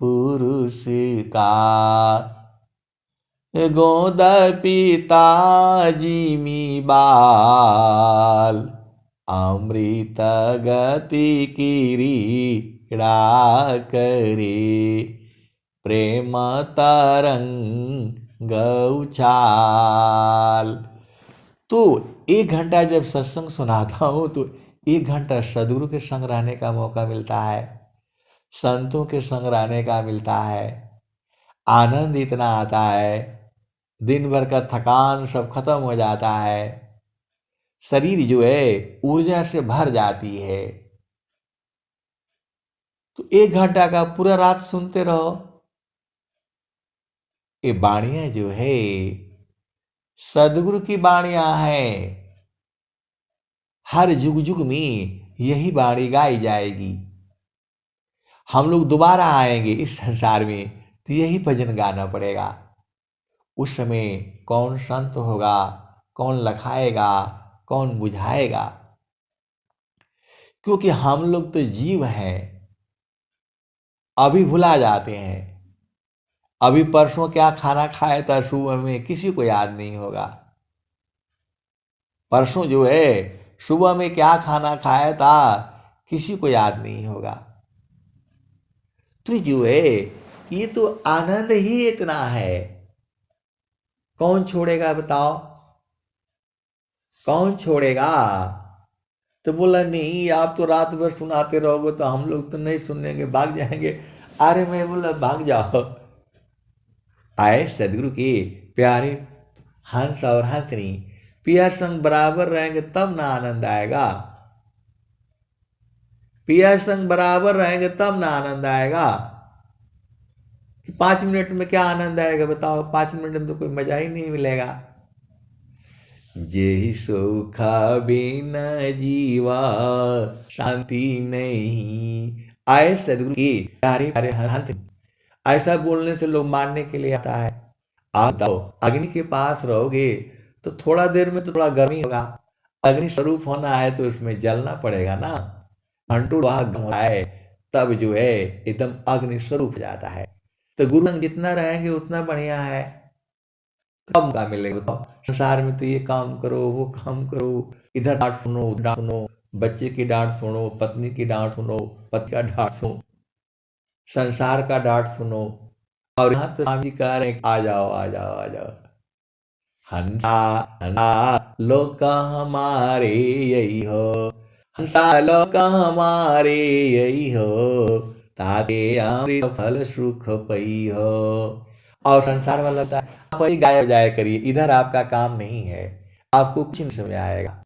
पुरुष का। गोद पिता जिमी बाल, अमृत गति क्रीड़ा करे। प्रेम तरंग उछाल। तो 1 घंटा जब सत्संग सुनाता हूँ तो 1 घंटा सदगुरु के संग रहने का मौका मिलता है, संतों के संग रहने का मिलता है। आनंद इतना आता है, दिन भर का थकान सब खत्म हो जाता है, शरीर जो है ऊर्जा से भर जाती है। तो 1 घंटा का पूरा रात सुनते रहो। ये बाणियां जो है सदगुरु की बाणियां हैं। हर युग युग में यही बाणी गाई जाएगी। हम लोग दोबारा आएंगे इस संसार में तो यही भजन गाना पड़ेगा। उस समय कौन संत होगा, कौन लखाएगा, कौन बुझाएगा? क्योंकि हम लोग तो जीव हैं, अभी भुला जाते हैं। अभी परसों क्या खाना खाया था सुबह में किसी को याद नहीं होगा। परसों जो है सुबह में क्या खाना खाया था किसी को याद नहीं होगा। तो जो है ये तो आनंद ही इतना है, कौन छोड़ेगा बताओ? कौन छोड़ेगा? तो बोला नहीं, आप तो रात भर सुनाते रहोगे तो हम लोग तो नहीं सुनेंगे, भाग जाएंगे। अरे मैं बोला भाग जाओ। आए सदगुरु के प्यारे हंस और हंसनी पिया संग बराबर रहेंगे तब ना आनंद आएगा। पिया संग बराबर रहेंगे तब ना आनंद आएगा। कि 5 मिनट में क्या आनंद आएगा बताओ? 5 मिनट में तो कोई मजा ही नहीं मिलेगा। जेहि सुखा बिन जीवा शांति नहीं। आए सदगुरु की प्यारे प्यारे हंस। ऐसा बोलने से लोग मानने के लिए आता है। आप बताओ अग्नि के पास रहोगे तो थोड़ा देर में तो थोड़ा गर्मी होगा। अग्नि स्वरूप होना है तो उसमें जलना पड़ेगा ना। घंटों भाग होता है तब जो है एकदम अग्नि स्वरूप हो जाता है। तो गुरु संग जितना रहेंगे उतना बढ़िया है। कम का मिलेगा बताओ? संसार में तो ये काम करो वो काम करो, इधर डांट सुनो उधर डांट सुनो, बच्चे की डांट सुनो, पत्नी की डांट सुनो, पति का डांट सुनो, संसार का डांट सुनो। और यहाँ तो स्वामी कह रहे हैं आ जाओ आ जाओ आ जाओ। हंसा हंसा लोक हमारे यही हो, हंसा लोक हमारे यही हो, ताते अमृत फल सुख पई हो। और संसार वाला लगता है आप ही गायब जाया करिए, इधर आपका काम नहीं है, आपको कुछ नहीं समझ आएगा।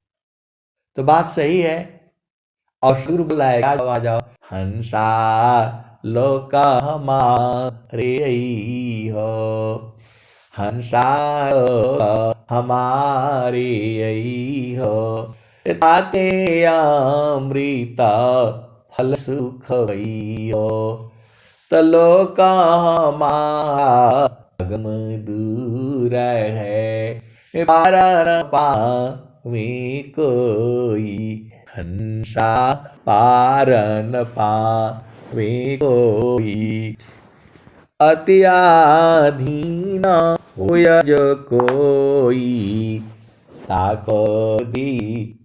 तो बात सही है। और सुर बुलाएगा आ जाओ। हंसा लोक हमारे यही हो, हंसा लोक हमारे यही हो, ताते अमृत फल सुख भई हो। तलोक हमागम दूर है, पारा न पावे कोई, हंसा पार न पावे कोई। अति आधीन होय जो कोई, ताको दी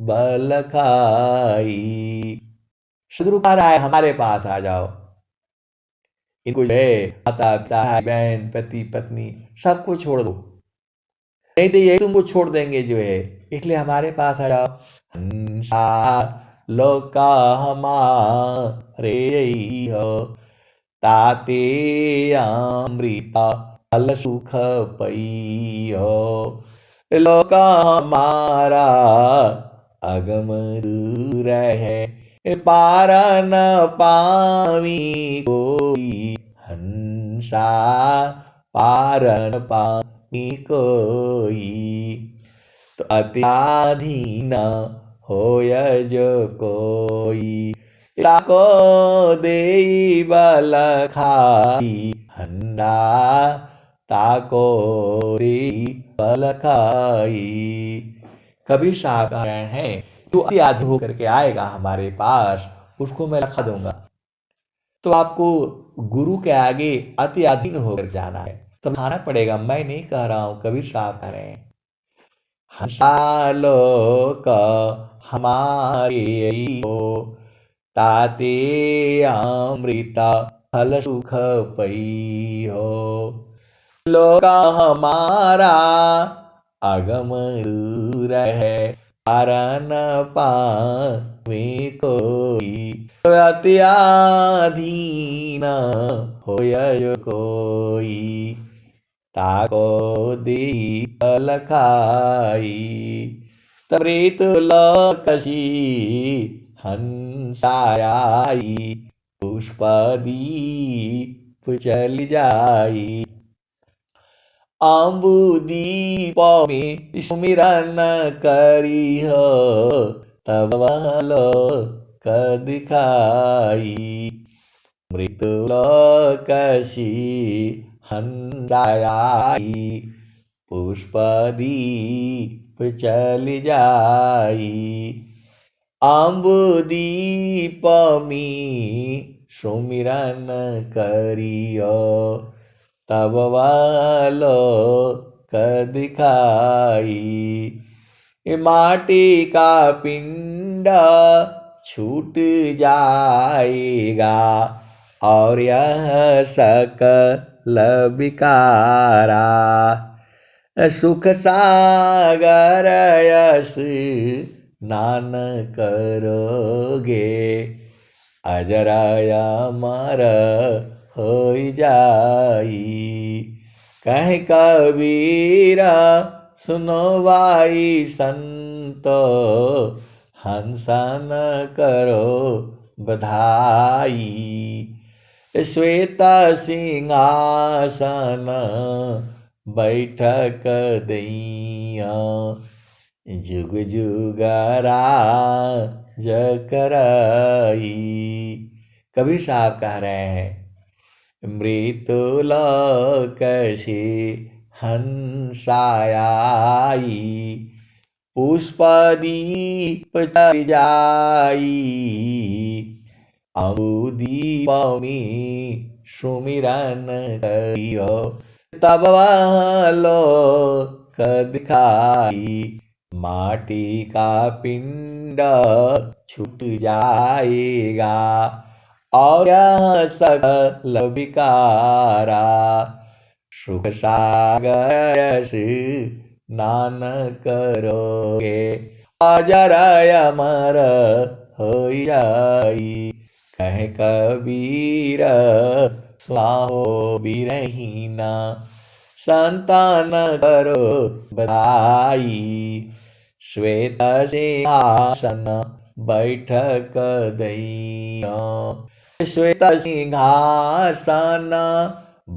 बल खाई। सदगुरु कह रहा है हमारे पास आ जाओ। इनको जो है माता पिता बहन पति पत्नी सबको छोड़ दो, नहीं तो यही तुमको छोड़ देंगे जो है। इसलिए हमारे पास आ जाओ। हंसा लोका हमारे यही हो, ताते अमृता फल सुख पई हो। लोका हमारा अगम दूर है, पारा न पावी कोई, हंसा पार न पावी कोई। तो अत्याधीन होय जो कोई, ताको देई बल खाई हंडा, ताको देई बल खाई। कबीर साहब कह रहे हैं जो अति आदि होकर के आएगा हमारे पास उसको मैं रखा दूंगा। तो आपको गुरु के आगे अति अधीन होकर जाना है, तो खाना पड़ेगा। मैं नहीं कह रहा हूं, कबीर साहब कह रहे हैं। हंसालोक हमारे हो, ताते अमृत फल सुख पई हो। लोक हमारा अगम दूर है, कारण पावे कोई। अत्याधीन होय कोई, ताको दीपल खाई। तमृत लकसी हंसाई, पुष्पदीप चल जाई। आम्बुदीप में सुमिरन करी हो, तब लोक दिखाई। मृत्युलोकसी हंसाई, पुष्पदीप चल जाई। आम्बुदीप में सुमिरन करियो, तब लोक दिखाई। माटी का पिंड छूट जाएगा, और यह सकल विकारा। सुख सागर यस स्नान करोगे, अजर अमर हो जाई। कह कबीरा सुनो भाई संतो, हंसन करो बधाई। श्वेत सिंहासन बैठक दैया, जुग जुग राज कराई। कबीर साहब कह रहे हैं मृत्युलोकसी हंसाई, पुष्पदीप चल जाई। अम्बुदीप में सुमिरन करियो, तब लोक दिखाई। माटी का पिंड छूट जाएगा, और यह सकल विकारा। सुख सागर स्नान करोगे, अजर अमर हो जाई। कह कबीर सुनाओ बिरहीना, संतान करो बधाई। श्वेत सिंहासन बैठक दैया, श्वेत सिंहासन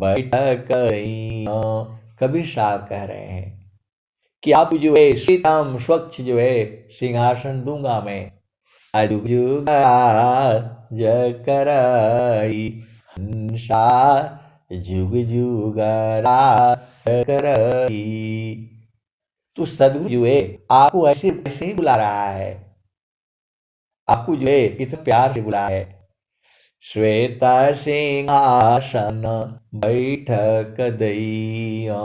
बैठक दैया। कबीर साहब कह रहे हैं कि आप जो है श्वेतम स्वच्छ जो है सिंहासन दूंगा मैं। जुग जुग कराई हंसा, जुग जुग कराई। तो सदगुरु जो है आपको ऐसे ऐसे ही बुला रहा है, आपको जो है इतना प्यार से बुला है। श्वेत सिंहासन बैठक दैया,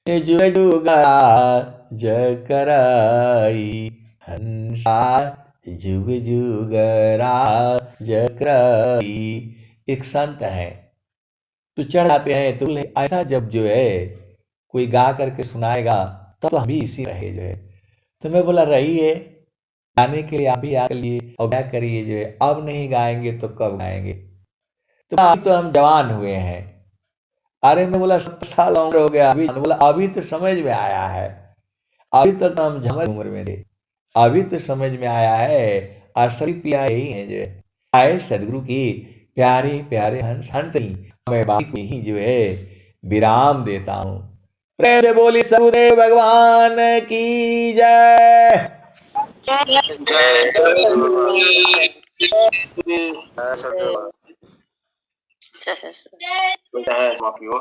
जुग जुग कराई हंसा, जुग जुग राज कराई। एक संत है तो चढ़ जाते हैं, तो ऐसा जब जो है कोई गा करके सुनाएगा तब तो हम भी इसी रहे जो है। तो मैं बोला रहिए गाने के लिए, आप भी आकर लिए और क्या करिए जो है। अब नहीं गाएंगे तो कब गाएंगे? तो अभी तो हम जवान हुए हैं। अरे मैं बोला 70 साल उम्र हो गया, अभी बोला अभी तो समझ में आया है। अभी तक तो हम झमर उम्र में थे, अभी तो समझ में आया है असली पिया यही है जो है। आए सदगुरु की प्यारे प्यारे हंस हंस मैं बाकी ही जो है विराम देता हूँ। प्रेम से बोली सदगुरुदेव भगवान की जय। जय 是是是，是是是，应该是什么？比如